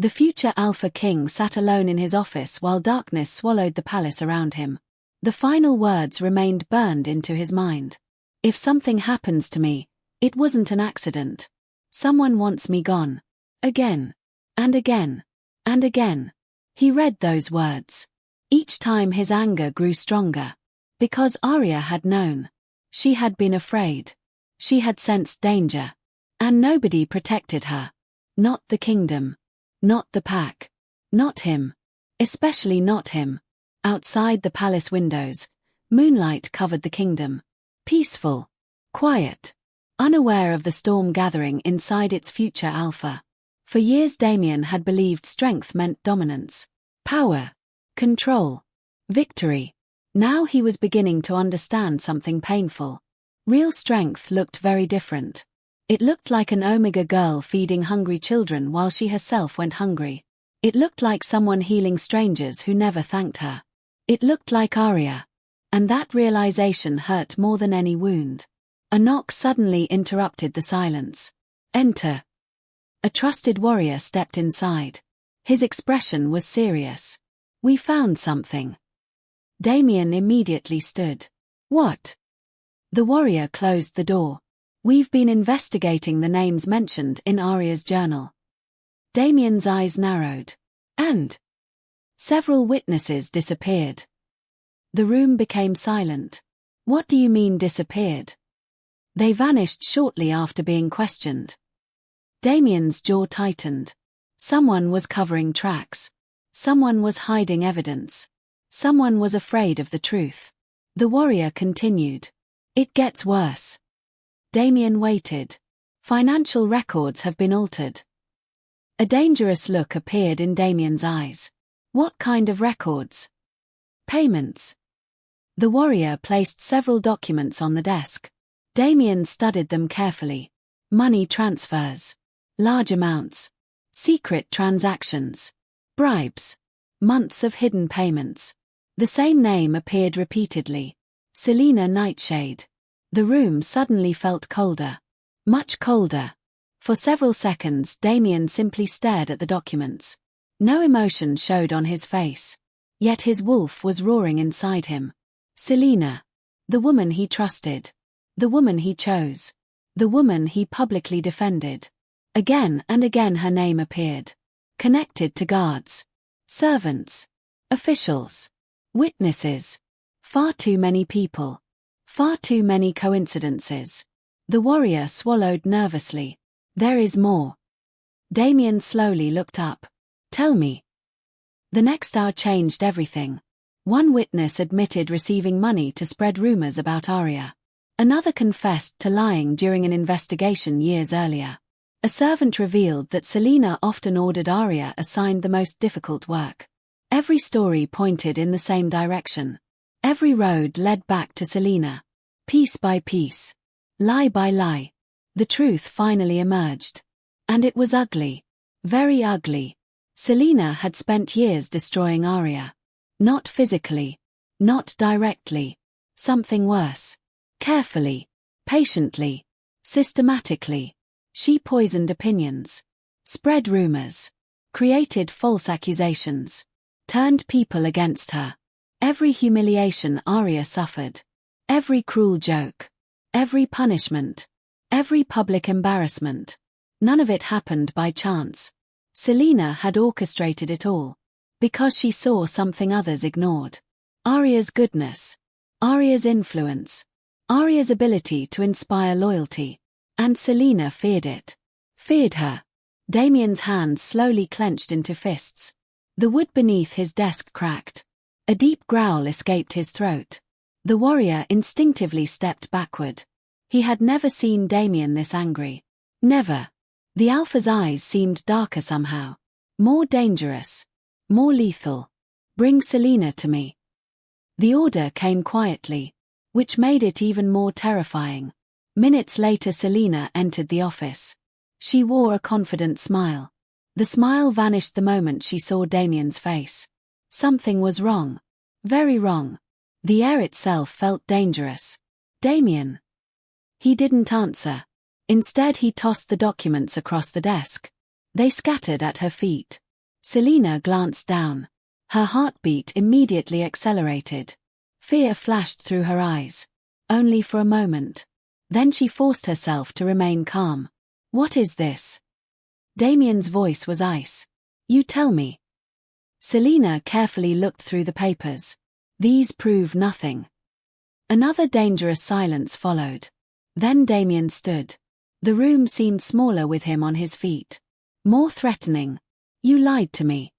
The future Alpha King sat alone in his office while darkness swallowed the palace around him. The final words remained burned into his mind. If something happens to me, it wasn't an accident. Someone wants me gone. Again. And again. And again. He read those words. Each time his anger grew stronger. Because Aria had known. She had been afraid. She had sensed danger. And nobody protected her. Not the kingdom. Not the pack. Not him. Especially not him. Outside the palace windows, moonlight covered the kingdom. Peaceful. Quiet. Unaware of the storm gathering inside its future Alpha. For years Damien had believed strength meant dominance. Power. Control. Victory. Now he was beginning to understand something painful. Real strength looked very different. It looked like an Omega girl feeding hungry children while she herself went hungry. It looked like someone healing strangers who never thanked her. It looked like Aria. And that realization hurt more than any wound. A knock suddenly interrupted the silence. Enter. A trusted warrior stepped inside. His expression was serious. We found something. Damien immediately stood. What? The warrior closed the door. We've been investigating the names mentioned in Aria's journal. Damien's eyes narrowed. And several witnesses disappeared. The room became silent. What do you mean disappeared? They vanished shortly after being questioned. Damien's jaw tightened. Someone was covering tracks. Someone was hiding evidence. Someone was afraid of the truth. The warrior continued. It gets worse. Damien waited. Financial records have been altered. A dangerous look appeared in Damien's eyes. What kind of records? Payments. The warrior placed several documents on the desk. Damien studied them carefully. Money transfers. Large amounts. Secret transactions. Bribes. Months of hidden payments. The same name appeared repeatedly. Selena Nightshade. The room suddenly felt colder. Much colder. For several seconds Damien simply stared at the documents. No emotion showed on his face. Yet his wolf was roaring inside him. Selena. The woman he trusted. The woman he chose. The woman he publicly defended. Again and again her name appeared. Connected to guards. Servants. Officials. Witnesses. Far too many people. Far too many coincidences. The warrior swallowed nervously. There is more. Damien slowly looked up. Tell me. The next hour changed everything. One witness admitted receiving money to spread rumors about Aria. Another confessed to lying during an investigation years earlier. A servant revealed that Selena often ordered Aria assigned the most difficult work. Every story pointed in the same direction. Every road led back to Selena. Piece by piece. Lie by lie. The truth finally emerged. And it was ugly. Very ugly. Selena had spent years destroying Aria. Not physically. Not directly. Something worse. Carefully. Patiently. Systematically. She poisoned opinions. Spread rumors. Created false accusations. Turned people against her. Every humiliation Aria suffered. Every cruel joke. Every punishment. Every public embarrassment. None of it happened by chance. Selena had orchestrated it all. Because she saw something others ignored. Aria's goodness. Aria's influence. Aria's ability to inspire loyalty. And Selena feared it. Feared her. Damien's hands slowly clenched into fists. The wood beneath his desk cracked. A deep growl escaped his throat. The warrior instinctively stepped backward. He had never seen Damien this angry. Never. The Alpha's eyes seemed darker somehow. More dangerous. More lethal. Bring Selena to me. The order came quietly, which made it even more terrifying. Minutes later Selena entered the office. She wore a confident smile. The smile vanished the moment she saw Damien's face. Something was wrong. Very wrong. The air itself felt dangerous. Damien. He didn't answer. Instead he tossed the documents across the desk. They scattered at her feet. Selena glanced down. Her heartbeat immediately accelerated. Fear flashed through her eyes. Only for a moment. Then she forced herself to remain calm. What is this? Damien's voice was ice. You tell me. Selena carefully looked through the papers. These prove nothing. Another dangerous silence followed. Then Damien stood. The room seemed smaller with him on his feet. More threatening. You lied to me.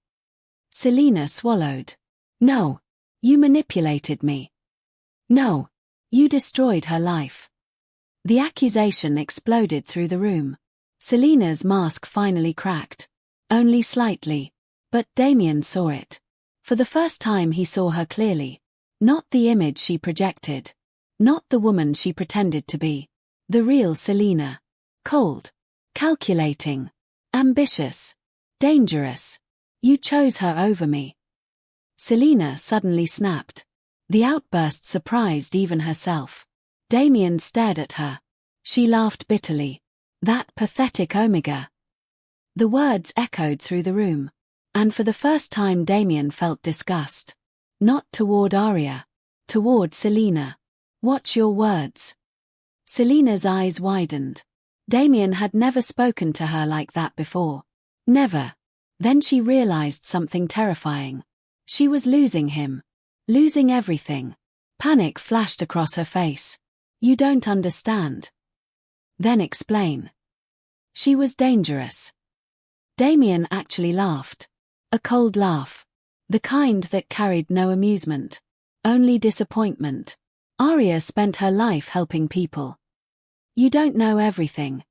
Selena swallowed. No. You manipulated me. No. You destroyed her life. The accusation exploded through the room. Selena's mask finally cracked. Only slightly. But Damien saw it. For the first time he saw her clearly. Not the image she projected. Not the woman she pretended to be. The real Selena. Cold. Calculating. Ambitious. Dangerous. You chose her over me. Selena suddenly snapped. The outburst surprised even herself. Damien stared at her. She laughed bitterly. That pathetic Omega. The words echoed through the room. And for the first time Damien felt disgust. Not toward Aria. Toward Selena. Watch your words. Selena's eyes widened. Damien had never spoken to her like that before. Never. Then she realized something terrifying. She was losing him. Losing everything. Panic flashed across her face. You don't understand. Then explain. She was dangerous. Damien actually laughed. A cold laugh. The kind that carried no amusement. Only disappointment. Aria spent her life helping people. You don't know everything.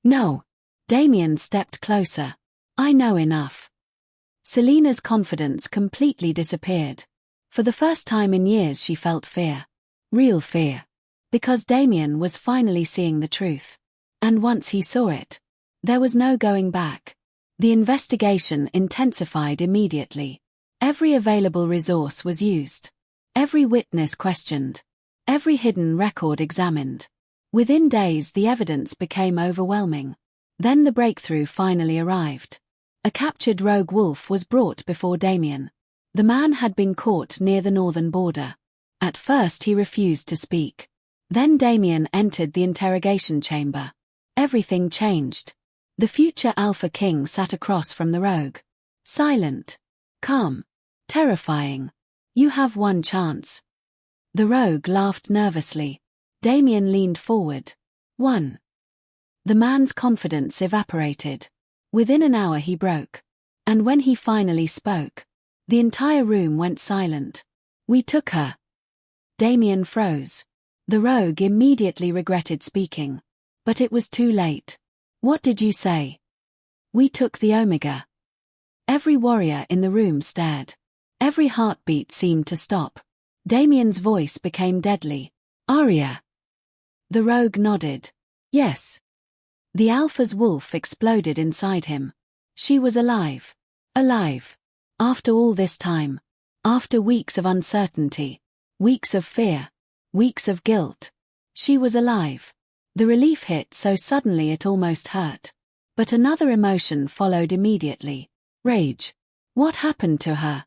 No. Damien stepped closer. I know enough. Selena's confidence completely disappeared. For the first time in years she felt fear. Real fear. Because Damien was finally seeing the truth. And once he saw it, there was no going back. The investigation intensified immediately. Every available resource was used. Every witness questioned. Every hidden record examined. Within days the evidence became overwhelming. Then the breakthrough finally arrived. A captured rogue wolf was brought before Damien. The man had been caught near the northern border. At first he refused to speak. Then Damien entered the interrogation chamber. Everything changed. The future Alpha King sat across from the rogue. Silent. Calm. Terrifying. You have one chance. The rogue laughed nervously. Damien leaned forward. One. The man's confidence evaporated. Within an hour he broke. And when he finally spoke, the entire room went silent. We took her. Damien froze. The rogue immediately regretted speaking. But it was too late. What did you say? We took the Omega. Every warrior in the room stared. Every heartbeat seemed to stop. Damien's voice became deadly. Aria. The rogue nodded. Yes. The Alpha's wolf exploded inside him. She was alive. Alive. After all this time. After weeks of uncertainty. Weeks of fear. Weeks of guilt. She was alive. The relief hit so suddenly it almost hurt. But another emotion followed immediately. Rage. What happened to her?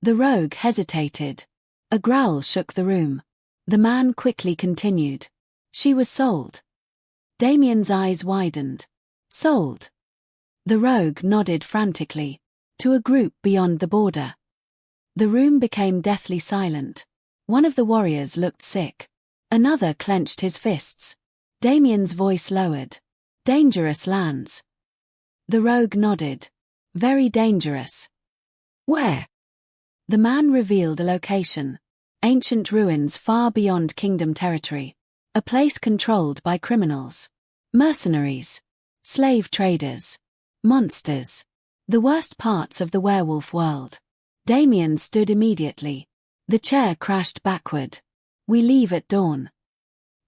The rogue hesitated. A growl shook the room. The man quickly continued. She was sold. Damien's eyes widened. Sold. The rogue nodded frantically. To a group beyond the border. The room became deathly silent. One of the warriors looked sick. Another clenched his fists. Damien's voice lowered. Dangerous lands. The rogue nodded. Very dangerous. Where? The man revealed a location. Ancient ruins far beyond kingdom territory. A place controlled by criminals. Mercenaries. Slave traders. Monsters. The worst parts of the werewolf world. Damien stood immediately. The chair crashed backward. We leave at dawn.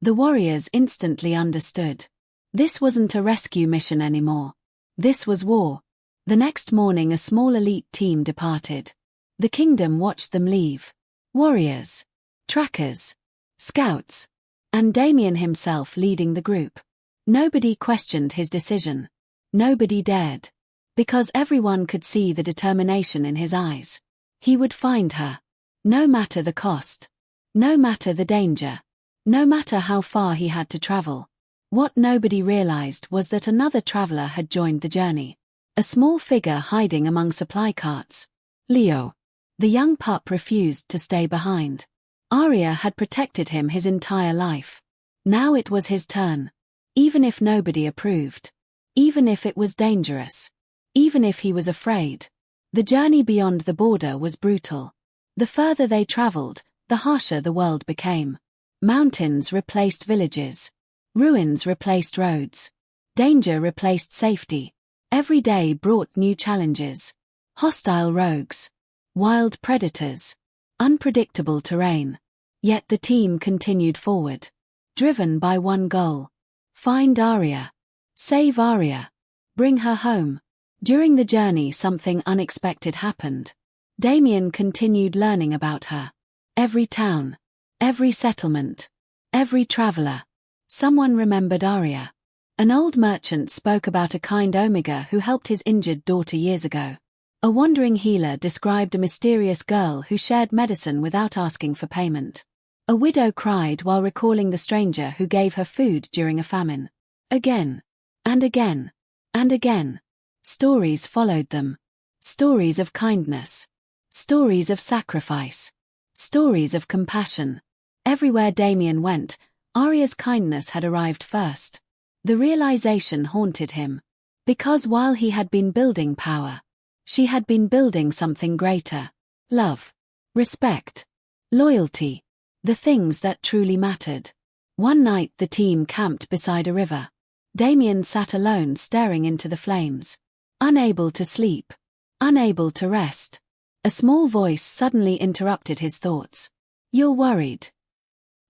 The warriors instantly understood. This wasn't a rescue mission anymore. This was war. The next morning a small elite team departed. The kingdom watched them leave. Warriors. Trackers. Scouts. And Damien himself leading the group. Nobody questioned his decision. Nobody dared. Because everyone could see the determination in his eyes. He would find her. No matter the cost. No matter the danger. No matter how far he had to travel. What nobody realized was that another traveler had joined the journey. A small figure hiding among supply carts. Leo. The young pup refused to stay behind. Aria had protected him his entire life. Now it was his turn. Even if nobody approved. Even if it was dangerous. Even if he was afraid. The journey beyond the border was brutal. The further they traveled, the harsher the world became. Mountains replaced villages. Ruins replaced roads. Danger replaced safety. Every day brought new challenges. Hostile rogues. Wild predators. Unpredictable terrain. Yet the team continued forward. Driven by one goal. Find Aria. Save Aria. Bring her home. During the journey something unexpected happened. Damien continued learning about her. Every town. Every settlement. Every traveler. Someone remembered Aria. An old merchant spoke about a kind Omega who helped his injured daughter years ago. A wandering healer described a mysterious girl who shared medicine without asking for payment. A widow cried while recalling the stranger who gave her food during a famine. Again. And again. And again. Stories followed them. Stories of kindness. Stories of sacrifice. Stories of compassion. Everywhere Damien went, Aria's kindness had arrived first. The realization haunted him. Because while he had been building power, she had been building something greater. Love. Respect. Loyalty. The things that truly mattered. One night the team camped beside a river. Damien sat alone staring into the flames. Unable to sleep. Unable to rest. A small voice suddenly interrupted his thoughts. You're worried.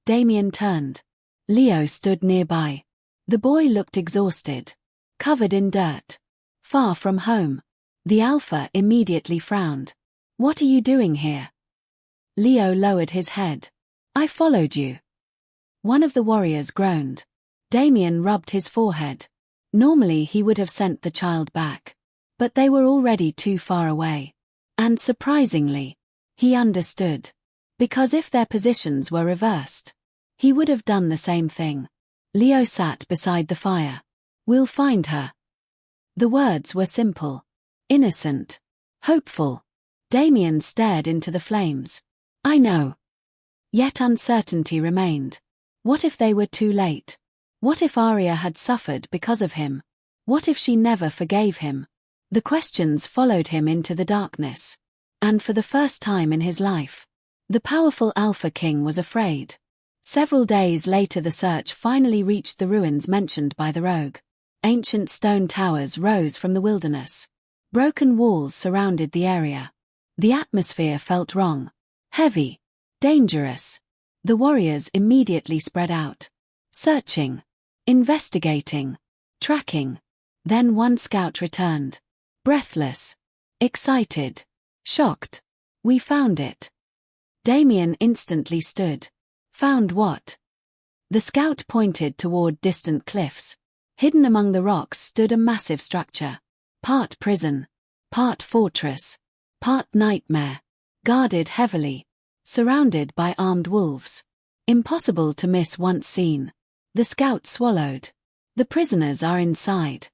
Damien turned. Leo stood nearby. The boy looked exhausted. Covered in dirt. Far from home. The Alpha immediately frowned. What are you doing here? Leo lowered his head. I followed you. One of the warriors groaned. Damien rubbed his forehead. Normally he would have sent the child back. But they were already too far away. And surprisingly, he understood. Because if their positions were reversed, he would have done the same thing. Leo sat beside the fire. We'll find her. The words were simple. Innocent. Hopeful. Damien stared into the flames. I know. Yet uncertainty remained. What if they were too late? What if Aria had suffered because of him? What if she never forgave him? The questions followed him into the darkness. And for the first time in his life, the powerful Alpha King was afraid. Several days later the search finally reached the ruins mentioned by the rogue. Ancient stone towers rose from the wilderness. Broken walls surrounded the area. The atmosphere felt wrong. Heavy. Dangerous. The warriors immediately spread out. Searching. Investigating. Tracking. Then one scout returned. Breathless. Excited. Shocked. We found it. Damien instantly stood. Found what? The scout pointed toward distant cliffs. Hidden among the rocks stood a massive structure. Part prison. Part fortress. Part nightmare. Guarded heavily. Surrounded by armed wolves. Impossible to miss once seen. The scout swallowed. The prisoners are inside.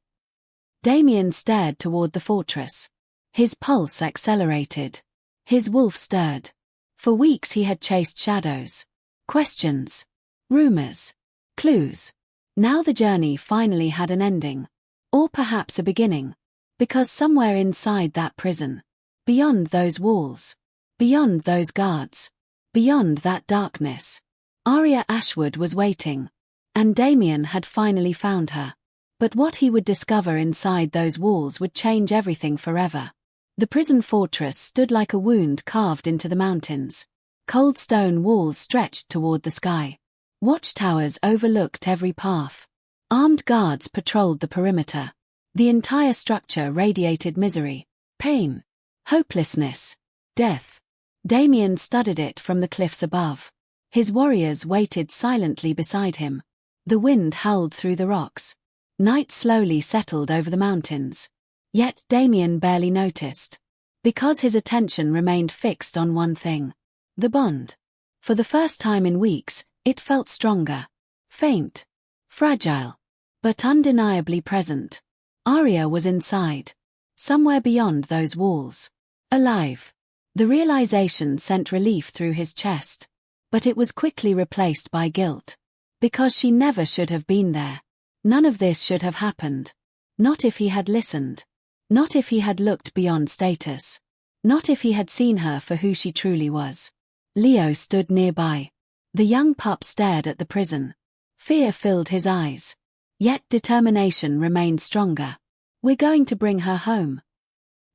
Damien stared toward the fortress. His pulse accelerated. His wolf stirred. For weeks he had chased shadows. Questions. Rumors. Clues. Now the journey finally had an ending. Or perhaps a beginning. Because somewhere inside that prison, beyond those walls, beyond those guards, beyond that darkness, Aria Ashwood was waiting. And Damien had finally found her. But what he would discover inside those walls would change everything forever. The prison fortress stood like a wound carved into the mountains. Cold stone walls stretched toward the sky. Watchtowers overlooked every path. Armed guards patrolled the perimeter. The entire structure radiated misery, pain, hopelessness, death. Damien studied it from the cliffs above. His warriors waited silently beside him. The wind howled through the rocks. Night slowly settled over the mountains. Yet Damien barely noticed, because his attention remained fixed on one thing: the bond. For the first time in weeks, it felt stronger. Faint. Fragile. But undeniably present. Aria was inside. Somewhere beyond those walls. Alive. The realization sent relief through his chest. But it was quickly replaced by guilt. Because she never should have been there. None of this should have happened. Not if he had listened. Not if he had looked beyond status. Not if he had seen her for who she truly was. Leo stood nearby. The young pup stared at the prison. Fear filled his eyes. Yet determination remained stronger. "We're going to bring her home."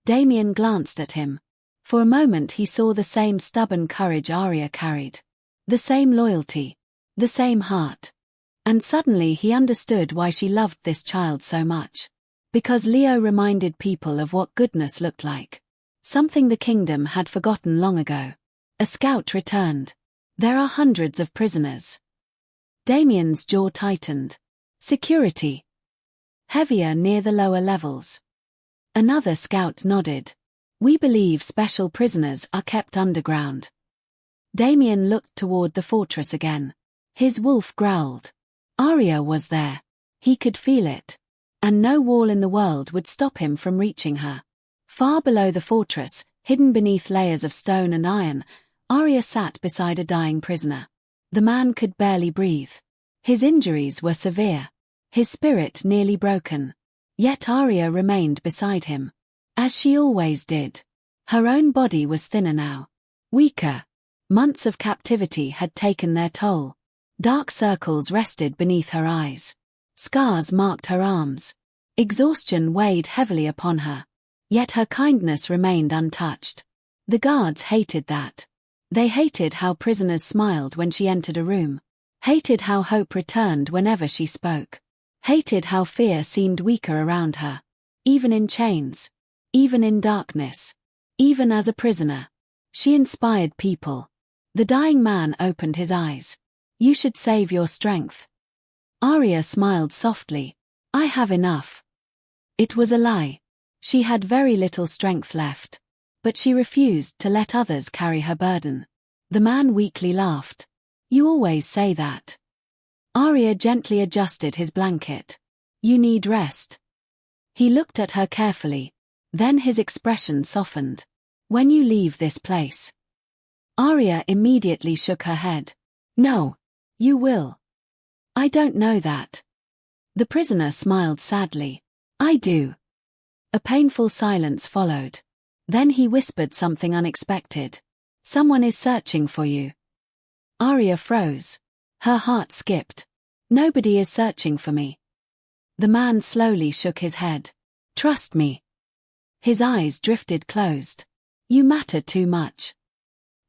Damien glanced at him. For a moment he saw the same stubborn courage Aria carried. The same loyalty. The same heart. And suddenly he understood why she loved this child so much. Because Leo reminded people of what goodness looked like. Something the kingdom had forgotten long ago. A scout returned. "There are hundreds of prisoners." Damien's jaw tightened. "Security." Heavier near the lower levels. Another scout nodded. "We believe special prisoners are kept underground." Damien looked toward the fortress again. His wolf growled. Aria was there. He could feel it. And no wall in the world would stop him from reaching her. Far below the fortress, hidden beneath layers of stone and iron, Aria sat beside a dying prisoner. The man could barely breathe. His injuries were severe. His spirit nearly broken. Yet Aria remained beside him. As she always did. Her own body was thinner now. Weaker. Months of captivity had taken their toll. Dark circles rested beneath her eyes. Scars marked her arms. Exhaustion weighed heavily upon her. Yet her kindness remained untouched. The guards hated that. They hated how prisoners smiled when she entered a room. Hated how hope returned whenever she spoke. Hated how fear seemed weaker around her. Even in chains. Even in darkness. Even as a prisoner. She inspired people. The dying man opened his eyes. "You should save your strength." Aria smiled softly. "I have enough." It was a lie. She had very little strength left. But she refused to let others carry her burden. The man weakly laughed. "You always say that." Aria gently adjusted his blanket. "You need rest." He looked at her carefully. Then his expression softened. "When you leave this place." Aria immediately shook her head. "No. You will." "I don't know that." The prisoner smiled sadly. "I do." A painful silence followed. Then he whispered something unexpected. "Someone is searching for you." Aria froze. Her heart skipped. "Nobody is searching for me." The man slowly shook his head. "Trust me." His eyes drifted closed. "You matter too much."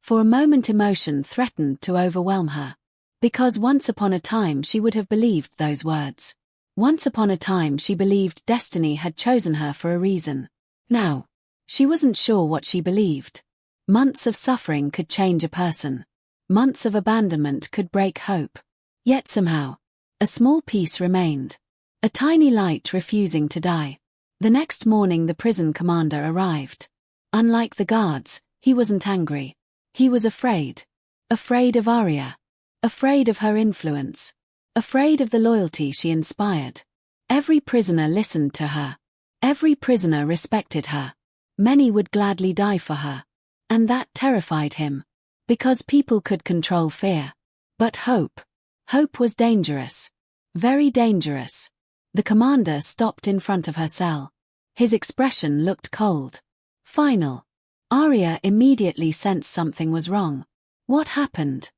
For a moment emotion threatened to overwhelm her. Because once upon a time she would have believed those words. Once upon a time she believed destiny had chosen her for a reason. Now, she wasn't sure what she believed. Months of suffering could change a person. Months of abandonment could break hope. Yet somehow, a small piece remained. A tiny light refusing to die. The next morning the prison commander arrived. Unlike the guards, he wasn't angry. He was afraid. Afraid of Aria. Afraid of her influence. Afraid of the loyalty she inspired. Every prisoner listened to her. Every prisoner respected her. Many would gladly die for her. And that terrified him. Because people could control fear. But hope. Hope was dangerous. Very dangerous. The commander stopped in front of her cell. His expression looked cold. Final. Aria immediately sensed something was wrong. What happened?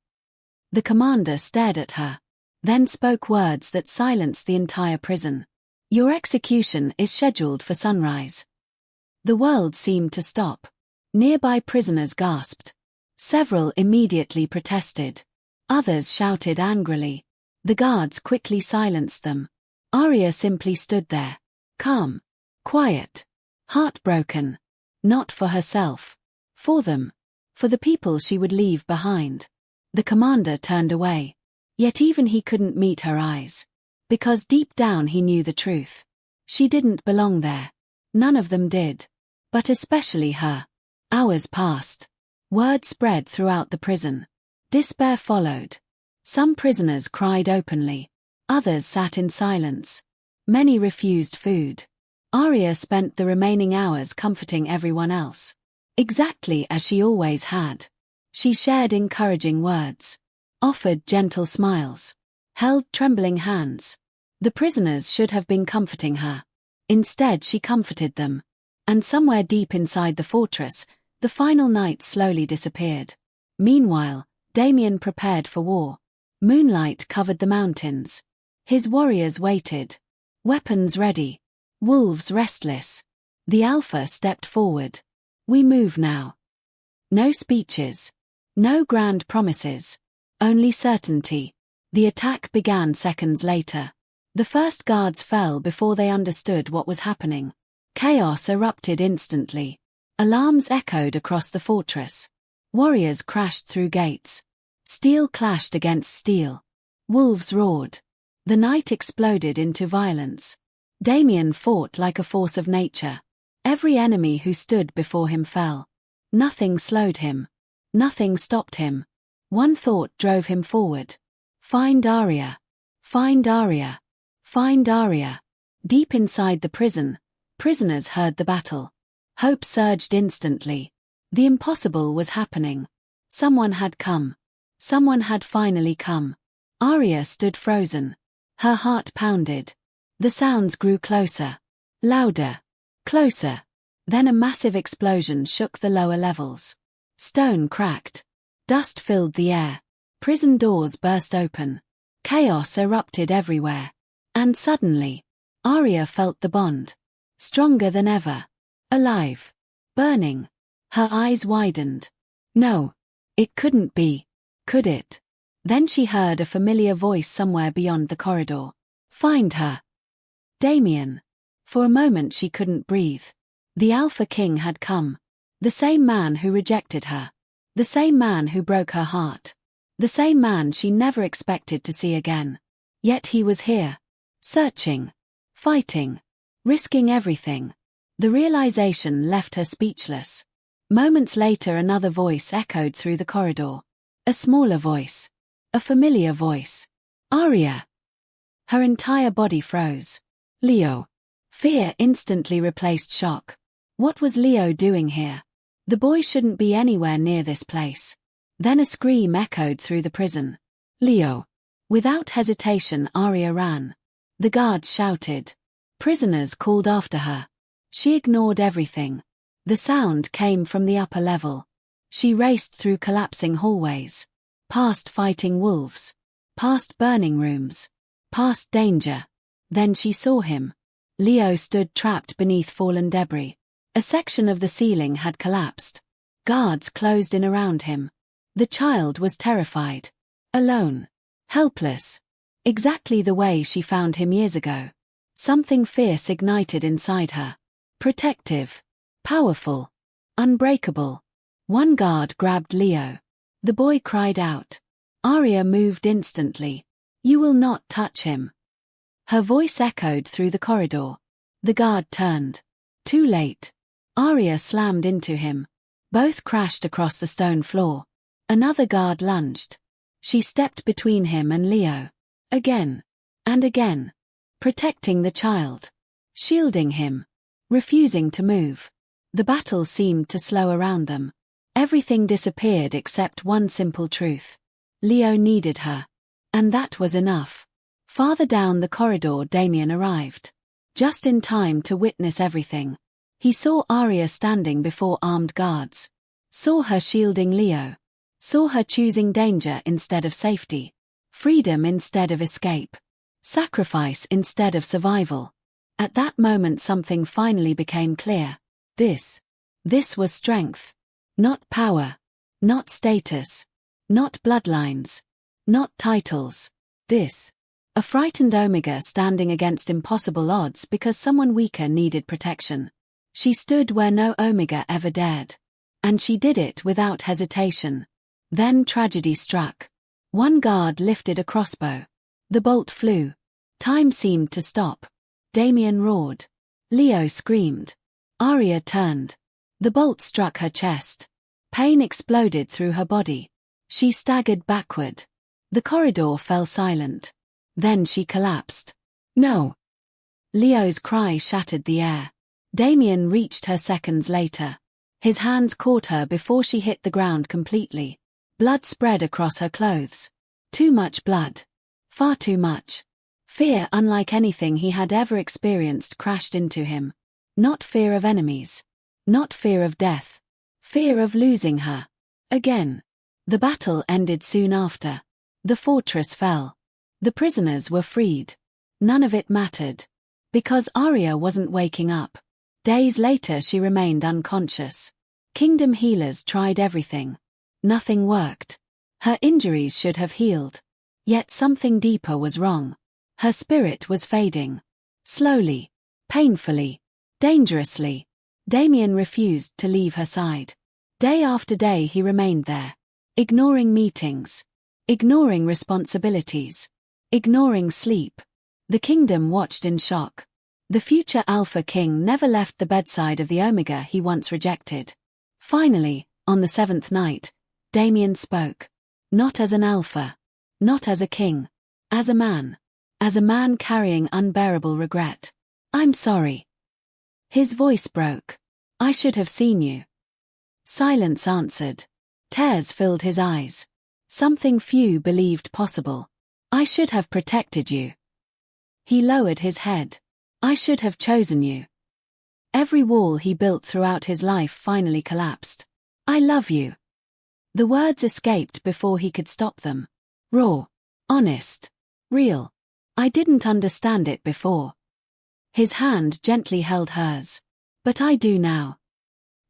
The commander stared at her. Then spoke words that silenced the entire prison. "Your execution is scheduled for sunrise." The world seemed to stop. Nearby prisoners gasped. Several immediately protested. Others shouted angrily. The guards quickly silenced them. Aria simply stood there. Calm. Quiet. Heartbroken. Not for herself. For them. For the people she would leave behind. The commander turned away. Yet even he couldn't meet her eyes. Because deep down he knew the truth. She didn't belong there. None of them did. But especially her. Hours passed. Word spread throughout the prison. Despair followed. Some prisoners cried openly. Others sat in silence. Many refused food. Aria spent the remaining hours comforting everyone else. Exactly as she always had. She shared encouraging words. Offered gentle smiles. Held trembling hands. The prisoners should have been comforting her. Instead she comforted them. And somewhere deep inside the fortress, the final night slowly disappeared. Meanwhile, Damien prepared for war. Moonlight covered the mountains. His warriors waited. Weapons ready. Wolves restless. The Alpha stepped forward. We move now. No speeches. No grand promises. Only certainty. The attack began seconds later. The first guards fell before they understood what was happening. Chaos erupted instantly. Alarms echoed across the fortress. Warriors crashed through gates. Steel clashed against steel. Wolves roared. The night exploded into violence. Damien fought like a force of nature. Every enemy who stood before him fell. Nothing slowed him. Nothing stopped him. One thought drove him forward. Find Aria. Find Aria. Find Aria. Deep inside the prison, prisoners heard the battle. Hope surged instantly. The impossible was happening. Someone had come. Someone had finally come. Aria stood frozen. Her heart pounded. The sounds grew closer. Louder. Closer. Then a massive explosion shook the lower levels. Stone cracked. Dust filled the air. Prison doors burst open. Chaos erupted everywhere. And suddenly, Aria felt the bond. Stronger than ever. Alive. Burning. Her eyes widened. No. It couldn't be. Could it? Then she heard a familiar voice somewhere beyond the corridor. Find her. Damien. For a moment she couldn't breathe. The Alpha King had come. The same man who rejected her. The same man who broke her heart. The same man she never expected to see again. Yet he was here. Searching. Fighting. Risking everything. The realization left her speechless. Moments later another voice echoed through the corridor. A smaller voice. A familiar voice. Aria. Her entire body froze. Leo. Fear instantly replaced shock. What was Leo doing here? The boy shouldn't be anywhere near this place. Then a scream echoed through the prison. Leo. Without hesitation Aria ran. The guards shouted. Prisoners called after her. She ignored everything. The sound came from the upper level. She raced through collapsing hallways. Past fighting wolves. Past burning rooms. Past danger. Then she saw him. Leo stood trapped beneath fallen debris. A section of the ceiling had collapsed. Guards closed in around him. The child was terrified. Alone. Helpless. Exactly the way she found him years ago. Something fierce ignited inside her. Protective. Powerful. Unbreakable. One guard grabbed Leo. The boy cried out. Aria moved instantly. You will not touch him. Her voice echoed through the corridor. The guard turned. Too late. Aria slammed into him. Both crashed across the stone floor. Another guard lunged. She stepped between him and Leo. Again. And again. Protecting the child. Shielding him. Refusing to move. The battle seemed to slow around them. Everything disappeared except one simple truth. Leo needed her. And that was enough. Farther down the corridor Damien arrived. Just in time to witness everything. He saw Aria standing before armed guards. Saw her shielding Leo. Saw her choosing danger instead of safety. Freedom instead of escape. Sacrifice instead of survival. At that moment something finally became clear. This was strength. Not power. Not status. Not bloodlines. Not titles. A frightened Omega standing against impossible odds because someone weaker needed protection. She stood where no Omega ever dared. And she did it without hesitation. Then tragedy struck. One guard lifted a crossbow. The bolt flew. Time seemed to stop. Damien roared. Leo screamed. Aria turned. The bolt struck her chest. Pain exploded through her body. She staggered backward. The corridor fell silent. Then she collapsed. No! Leo's cry shattered the air. Damien reached her seconds later. His hands caught her before she hit the ground completely. Blood spread across her clothes. Too much blood. Far too much. Fear unlike anything he had ever experienced crashed into him. Not fear of enemies. Not fear of death. Fear of losing her. Again. The battle ended soon after. The fortress fell. The prisoners were freed. None of it mattered. Because Aria wasn't waking up. Days later she remained unconscious. Kingdom healers tried everything. Nothing worked. Her injuries should have healed. Yet something deeper was wrong. Her spirit was fading. Slowly. Painfully. Dangerously. Damien refused to leave her side. Day after day he remained there. Ignoring meetings. Ignoring responsibilities. Ignoring sleep. The kingdom watched in shock. The future Alpha King never left the bedside of the Omega he once rejected. Finally, on the 7th night, Damien spoke. Not as an Alpha. Not as a king. As a man. As a man carrying unbearable regret. I'm sorry. His voice broke. I should have seen you. Silence answered. Tears filled his eyes. Something few believed possible. I should have protected you. He lowered his head. I should have chosen you. Every wall he built throughout his life finally collapsed. I love you. The words escaped before he could stop them. Raw. Honest. Real. I didn't understand it before. His hand gently held hers. But I do now.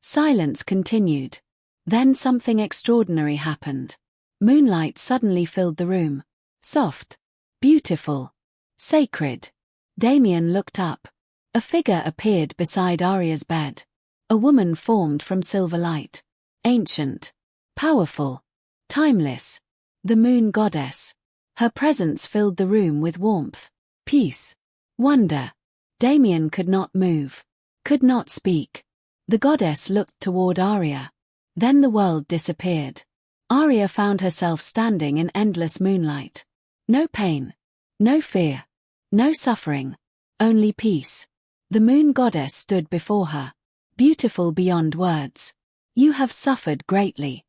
Silence continued. Then something extraordinary happened. Moonlight suddenly filled the room. Soft. Beautiful. Sacred. Damien looked up. A figure appeared beside Aria's bed. A woman formed from silver light. Ancient. Powerful. Timeless. The moon goddess. Her presence filled the room with warmth. Peace. Wonder. Damien could not move. Could not speak. The goddess looked toward Aria. Then the world disappeared. Aria found herself standing in endless moonlight. No pain. No fear. No suffering. Only peace. The moon goddess stood before her. Beautiful beyond words. You have suffered greatly.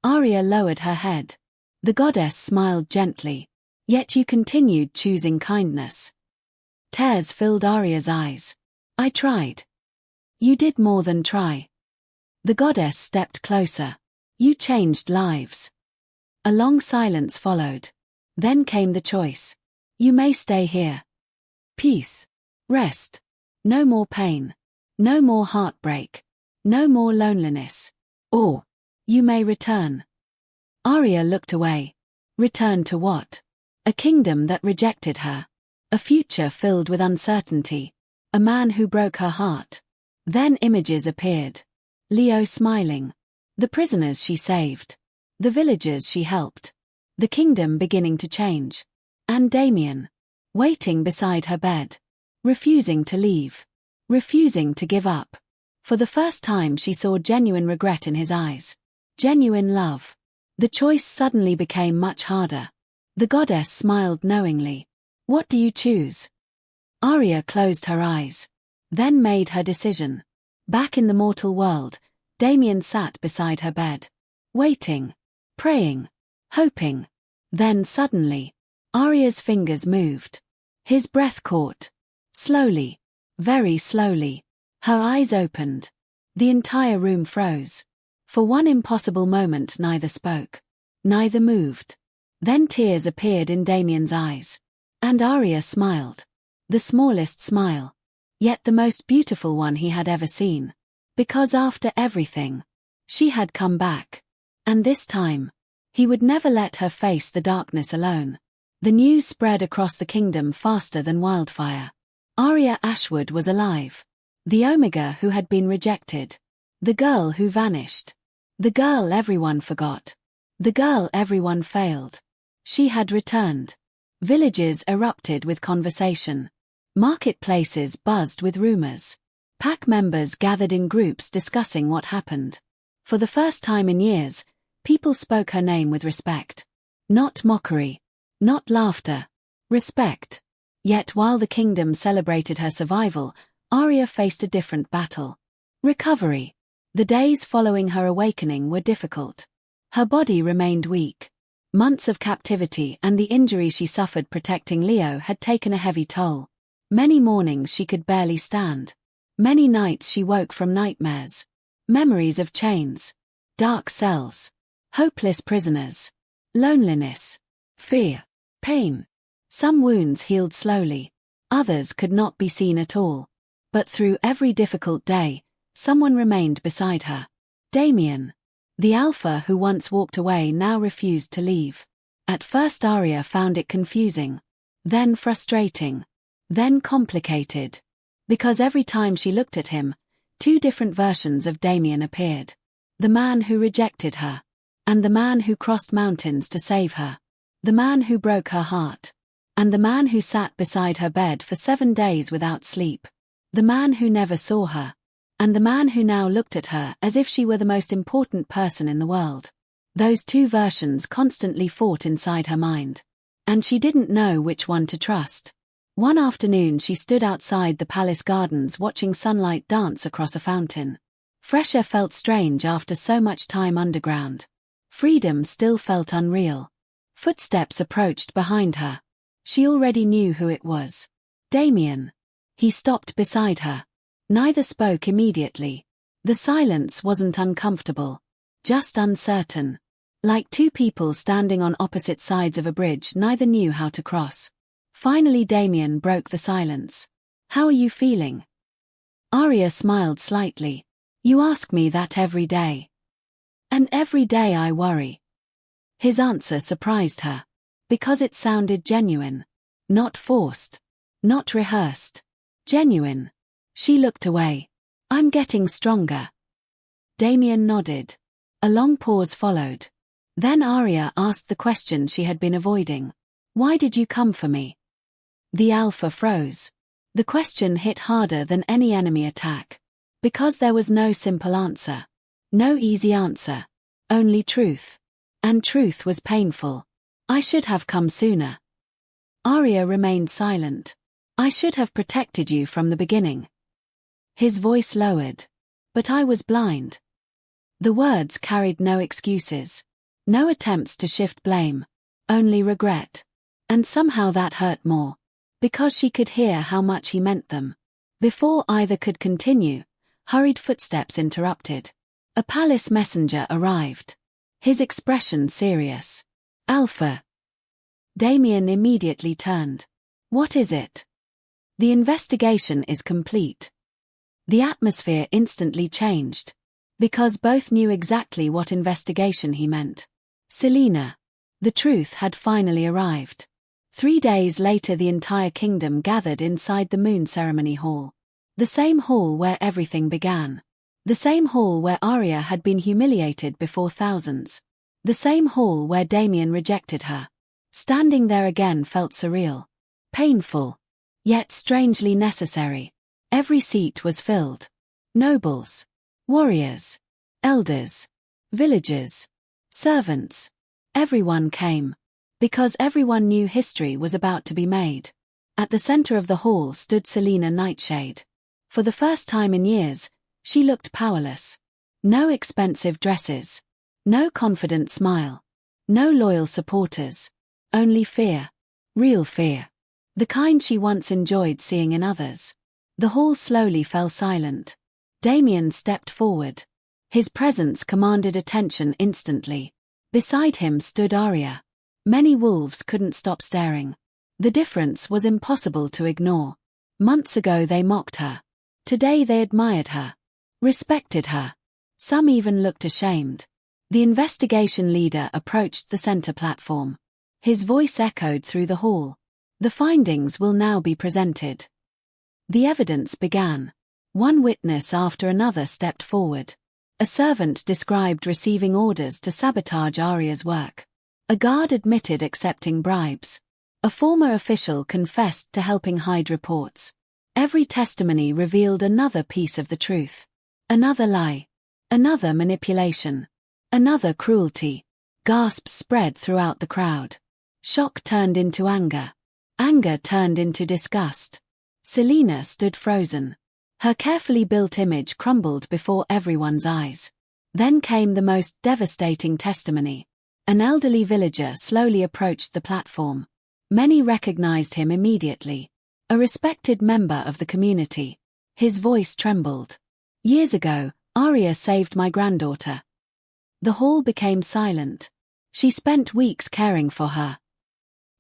Aria lowered her head. The goddess smiled gently. Yet you continued choosing kindness. Tears filled Aria's eyes. I tried. You did more than try. The goddess stepped closer. You changed lives. A long silence followed. Then came the choice. You may stay here. Peace. Rest. No more pain. No more heartbreak. No more loneliness. Or, you may return. Aria looked away. Return to what? A kingdom that rejected her. A future filled with uncertainty. A man who broke her heart. Then images appeared. Leo smiling. The prisoners she saved. The villagers she helped. The kingdom beginning to change. And Damien. Waiting beside her bed. Refusing to leave. Refusing to give up. For the first time she saw genuine regret in his eyes. Genuine love. The choice suddenly became much harder. The goddess smiled knowingly. What do you choose? Aria closed her eyes. Then made her decision. Back in the mortal world, Damien sat beside her bed. Waiting. Praying. Hoping. Then suddenly, Aria's fingers moved. His breath caught. Slowly. Very slowly. Her eyes opened. The entire room froze. For one impossible moment neither spoke. Neither moved. Then tears appeared in Damien's eyes. And Aria smiled. The smallest smile. Yet the most beautiful one he had ever seen. Because after everything, she had come back. And this time, he would never let her face the darkness alone. The news spread across the kingdom faster than wildfire. Aria Ashwood was alive. The Omega who had been rejected. The girl who vanished. The girl everyone forgot. The girl everyone failed. She had returned. Villages erupted with conversation. Marketplaces buzzed with rumors. Pack members gathered in groups discussing what happened. For the first time in years, people spoke her name with respect. Not mockery. Not laughter. Respect. Yet while the kingdom celebrated her survival, Aria faced a different battle. Recovery. The days following her awakening were difficult. Her body remained weak. Months of captivity and the injury she suffered protecting Leo had taken a heavy toll. Many mornings she could barely stand. Many nights she woke from nightmares. Memories of chains. Dark cells. Hopeless prisoners. Loneliness. Fear. Pain. Some wounds healed slowly. Others could not be seen at all. But through every difficult day, someone remained beside her. Damien. The Alpha who once walked away now refused to leave. At first Aria found it confusing. Then frustrating. Then complicated. Because every time she looked at him, two different versions of Damien appeared. The man who rejected her. And the man who crossed mountains to save her. The man who broke her heart. And the man who sat beside her bed for 7 days without sleep. The man who never saw her. And the man who now looked at her as if she were the most important person in the world. Those two versions constantly fought inside her mind. And she didn't know which one to trust. One afternoon she stood outside the palace gardens watching sunlight dance across a fountain. Fresh air felt strange after so much time underground. Freedom still felt unreal. Footsteps approached behind her. She already knew who it was. Damien. He stopped beside her. Neither spoke immediately. The silence wasn't uncomfortable. Just uncertain. Like two people standing on opposite sides of a bridge neither knew how to cross. Finally Damien broke the silence. "How are you feeling?" Aria smiled slightly. "You ask me that every day. And every day I worry." His answer surprised her. Because it sounded genuine. Not forced. Not rehearsed. Genuine. She looked away. "I'm getting stronger." Damien nodded. A long pause followed. Then Aria asked the question she had been avoiding. "Why did you come for me?" The Alpha froze. The question hit harder than any enemy attack. Because there was no simple answer. No easy answer. Only truth. And truth was painful. "I should have come sooner." Aria remained silent. "I should have protected you from the beginning." His voice lowered. "But I was blind." The words carried no excuses. No attempts to shift blame. Only regret. And somehow that hurt more. Because she could hear how much he meant them. Before either could continue, hurried footsteps interrupted. A palace messenger arrived. His expression serious. "Alpha." Damien immediately turned. "What is it?" "The investigation is complete." The atmosphere instantly changed. Because both knew exactly what investigation he meant. Selena. The truth had finally arrived. 3 days later the entire kingdom gathered inside the moon ceremony hall. The same hall where everything began. The same hall where Aria had been humiliated before thousands. The same hall where Damien rejected her. Standing there again felt surreal. Painful. Yet strangely necessary. Every seat was filled. Nobles. Warriors. Elders. Villagers. Servants. Everyone came. Because everyone knew history was about to be made. At the center of the hall stood Selena Nightshade. For the first time in years, she looked powerless. No expensive dresses. No confident smile. No loyal supporters. Only fear. Real fear. The kind she once enjoyed seeing in others. The hall slowly fell silent. Damien stepped forward. His presence commanded attention instantly. Beside him stood Aria. Many wolves couldn't stop staring. The difference was impossible to ignore. Months ago they mocked her. Today they admired her. Respected her. Some even looked ashamed. The investigation leader approached the center platform. His voice echoed through the hall. "The findings will now be presented." The evidence began. One witness after another stepped forward. A servant described receiving orders to sabotage Aria's work. A guard admitted accepting bribes. A former official confessed to helping hide reports. Every testimony revealed another piece of the truth. Another lie. Another manipulation. Another cruelty. Gasps spread throughout the crowd. Shock turned into anger. Anger turned into disgust. Selena stood frozen. Her carefully built image crumbled before everyone's eyes. Then came the most devastating testimony. An elderly villager slowly approached the platform. Many recognized him immediately. A respected member of the community. His voice trembled. "Years ago, Aria saved my granddaughter." The hall became silent. "She spent weeks caring for her."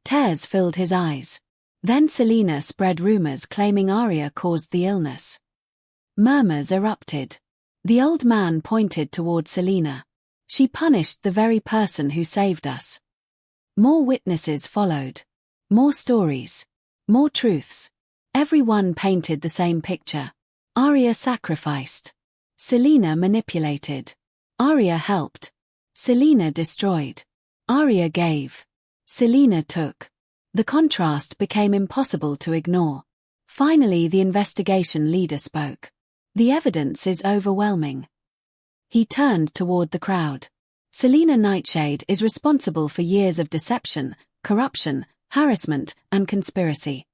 Tears filled his eyes. Then Selena spread rumors claiming Aria caused the illness. Murmurs erupted. The old man pointed toward Selena. "She punished the very person who saved us." More witnesses followed. More stories. More truths. Everyone painted the same picture. Aria sacrificed. Selena manipulated. Aria helped. Selena destroyed. Aria gave. Selena took. The contrast became impossible to ignore. Finally, the investigation leader spoke. "The evidence is overwhelming." He turned toward the crowd. "Selena Nightshade is responsible for years of deception, corruption, harassment, and conspiracy."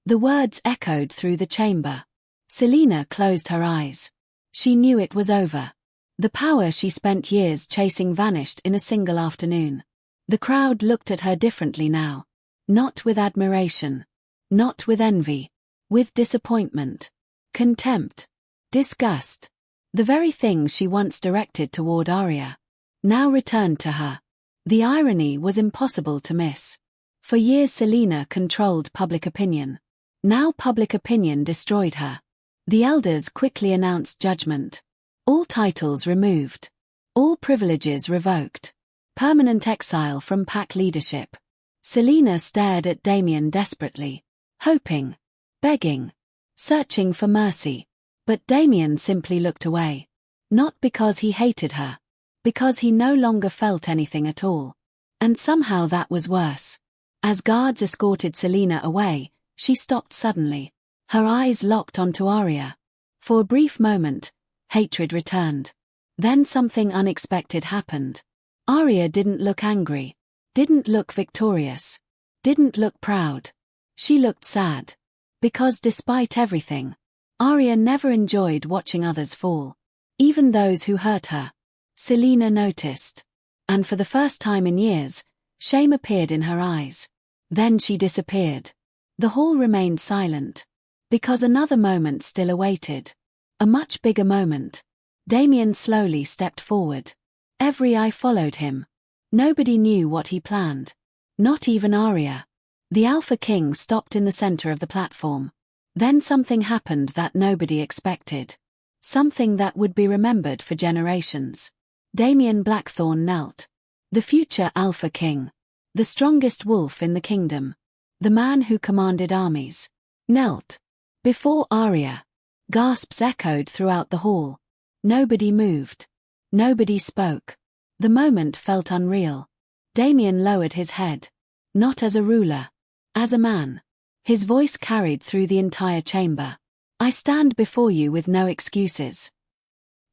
The words echoed through the chamber. Selena closed her eyes. She knew it was over. The power she spent years chasing vanished in a single afternoon. The crowd looked at her differently now. Not with admiration. Not with envy. With disappointment. Contempt. Disgust. The very things she once directed toward Aria now returned to her. The irony was impossible to miss. For years Selena controlled public opinion. Now public opinion destroyed her. The elders quickly announced judgment. All titles removed. All privileges revoked. Permanent exile from pack leadership. Selena stared at Damien desperately. Hoping. Begging. Searching for mercy. But Damien simply looked away. Not because he hated her. Because he no longer felt anything at all. And somehow that was worse. As guards escorted Selena away, she stopped suddenly. Her eyes locked onto Aria. For a brief moment, hatred returned. Then something unexpected happened. Aria didn't look angry. Didn't look victorious. Didn't look proud. She looked sad. Because despite everything, Aria never enjoyed watching others fall. Even those who hurt her. Selena noticed. And for the first time in years, shame appeared in her eyes. Then she disappeared. The hall remained silent. Because another moment still awaited. A much bigger moment. Damien slowly stepped forward. Every eye followed him. Nobody knew what he planned. Not even Aria. The Alpha King stopped in the center of the platform. Then something happened that nobody expected. Something that would be remembered for generations. Damien Blackthorn knelt. The future Alpha King. The strongest wolf in the kingdom. The man who commanded armies. Knelt. Before Aria. Gasps echoed throughout the hall. Nobody moved. Nobody spoke. The moment felt unreal. Damien lowered his head. Not as a ruler. As a man. His voice carried through the entire chamber. "I stand before you with no excuses."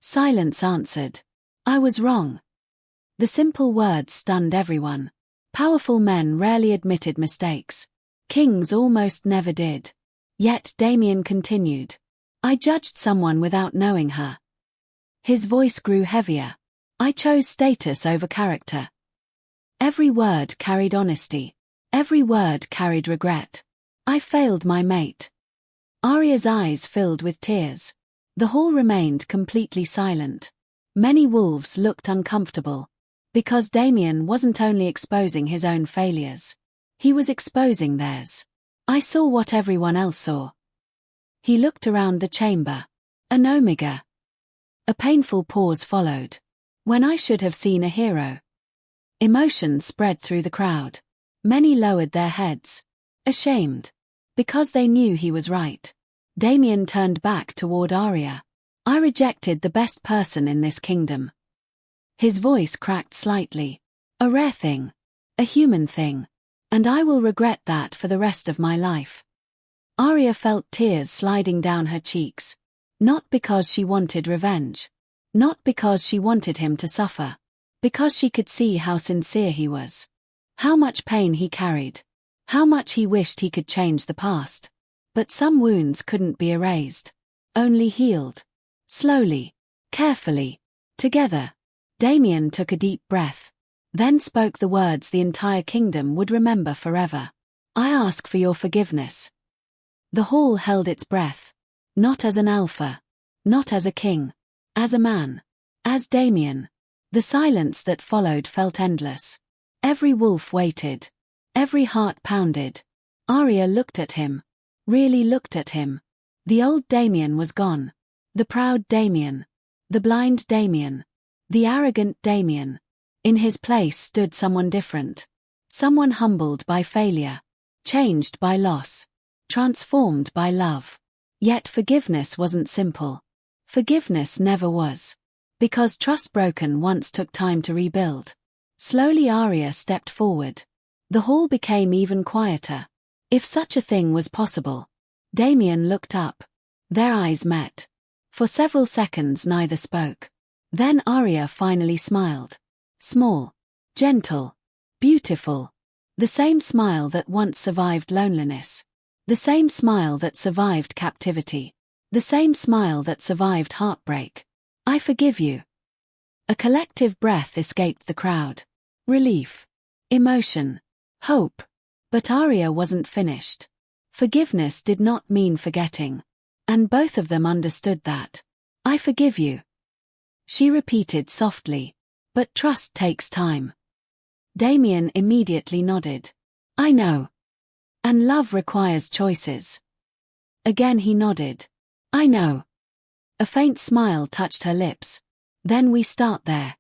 Silence answered. "I was wrong." The simple words stunned everyone. Powerful men rarely admitted mistakes. Kings almost never did. Yet Damien continued. "I judged someone without knowing her." His voice grew heavier. "I chose status over character." Every word carried honesty. Every word carried regret. "I failed my mate." Aria's eyes filled with tears. The hall remained completely silent. Many wolves looked uncomfortable. Because Damien wasn't only exposing his own failures. He was exposing theirs. "I saw what everyone else saw." He looked around the chamber. An omega. A painful pause followed. "When I should have seen a hero." Emotion spread through the crowd. Many lowered their heads. Ashamed. Because they knew he was right. Damien turned back toward Aria. "I rejected the best person in this kingdom." His voice cracked slightly. "A rare thing. A human thing. And I will regret that for the rest of my life." Aria felt tears sliding down her cheeks. Not because she wanted revenge. Not because she wanted him to suffer. Because she could see how sincere he was. How much pain he carried. How much he wished he could change the past. But some wounds couldn't be erased. Only healed. Slowly. Carefully. Together. Damien took a deep breath. Then spoke the words the entire kingdom would remember forever. I ask for your forgiveness. The hall held its breath. Not as an alpha. Not as a king. As a man. As Damien. The silence that followed felt endless. Every wolf waited. Every heart pounded. Aria looked at him. Really looked at him. The old Damien was gone. The proud Damien. The blind Damien. The arrogant Damien. In his place stood someone different. Someone humbled by failure. Changed by loss. Transformed by love. Yet forgiveness wasn't simple. Forgiveness never was. Because trust broken once took time to rebuild. Slowly Aria stepped forward. The hall became even quieter. If such a thing was possible. Damien looked up. Their eyes met. For several seconds neither spoke. Then Aria finally smiled. Small. Gentle. Beautiful. The same smile that once survived loneliness. The same smile that survived captivity. The same smile that survived heartbreak. I forgive you. A collective breath escaped the crowd. Relief. Emotion. Hope. But Aria wasn't finished. Forgiveness did not mean forgetting. And both of them understood that. I forgive you. She repeated softly. But trust takes time. Damien immediately nodded. I know. And love requires choices. Again he nodded. I know. A faint smile touched her lips. Then we start there.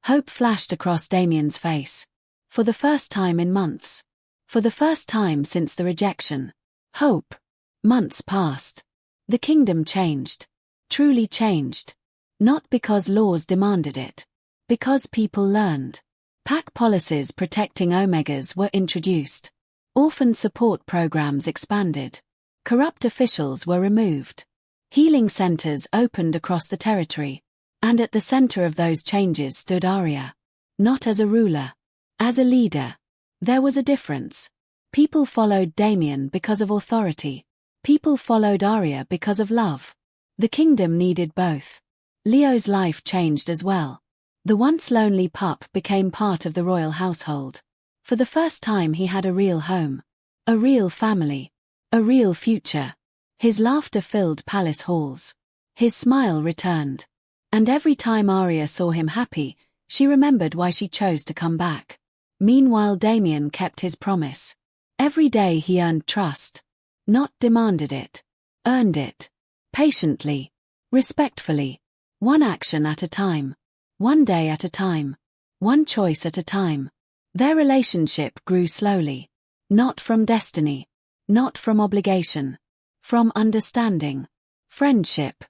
Hope flashed across Damien's face. For the first time in months. For the first time since the rejection. Hope. Months passed. The kingdom changed. Truly changed. Not because laws demanded it. Because people learned. Pack policies protecting omegas were introduced. Orphan support programs expanded. Corrupt officials were removed. Healing centers opened across the territory. And at the center of those changes stood Aria. Not as a ruler. As a leader. There was a difference. People followed Damien because of authority. People followed Aria because of love. The kingdom needed both. Leo's life changed as well. The once lonely pup became part of the royal household. For the first time he had a real home. A real family. A real future. His laughter filled palace halls. His smile returned. And every time Aria saw him happy, she remembered why she chose to come back. Meanwhile Damien kept his promise. Every day he earned trust. Not demanded it. Earned it. Patiently. Respectfully. One action at a time. One day at a time. One choice at a time. Their relationship grew slowly. Not from destiny. Not from obligation. From understanding. Friendship.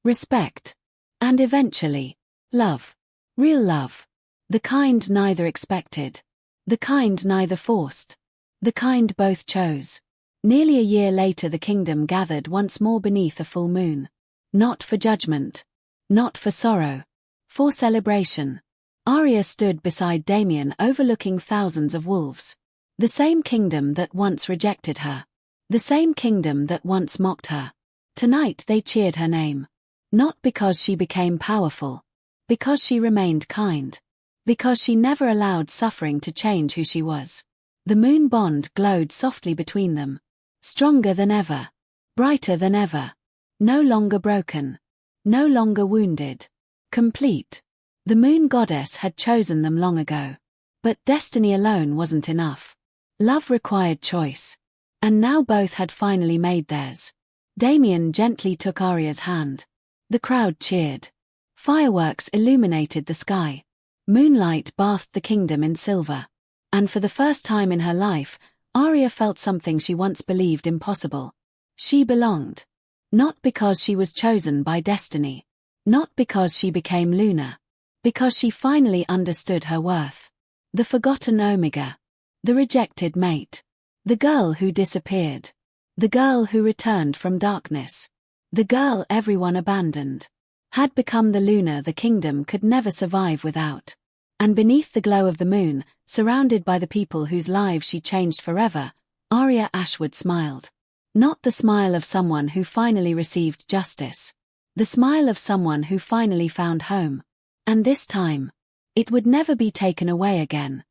Respect. And eventually, love. Real love. The kind neither expected. The kind neither forced. The kind both chose. Nearly a year later the kingdom gathered once more beneath a full moon. Not for judgment. Not for sorrow. For celebration. Aria stood beside Damien overlooking thousands of wolves. The same kingdom that once rejected her. The same kingdom that once mocked her. Tonight they cheered her name. Not because she became powerful. Because she remained kind. Because she never allowed suffering to change who she was. The moon bond glowed softly between them. Stronger than ever. Brighter than ever. No longer broken. No longer wounded. Complete. The moon goddess had chosen them long ago. But destiny alone wasn't enough. Love required choice. And now both had finally made theirs. Damien gently took Aria's hand. The crowd cheered. Fireworks illuminated the sky. Moonlight bathed the kingdom in silver. And for the first time in her life, Aria felt something she once believed impossible. She belonged. Not because she was chosen by destiny. Not because she became Luna. Because she finally understood her worth. The forgotten Omega. The rejected mate. The girl who disappeared. The girl who returned from darkness. The girl everyone abandoned. Had become the Luna the kingdom could never survive without. And beneath the glow of the moon, surrounded by the people whose lives she changed forever, Aria Ashwood smiled. Not the smile of someone who finally received justice. The smile of someone who finally found home. And this time, it would never be taken away again.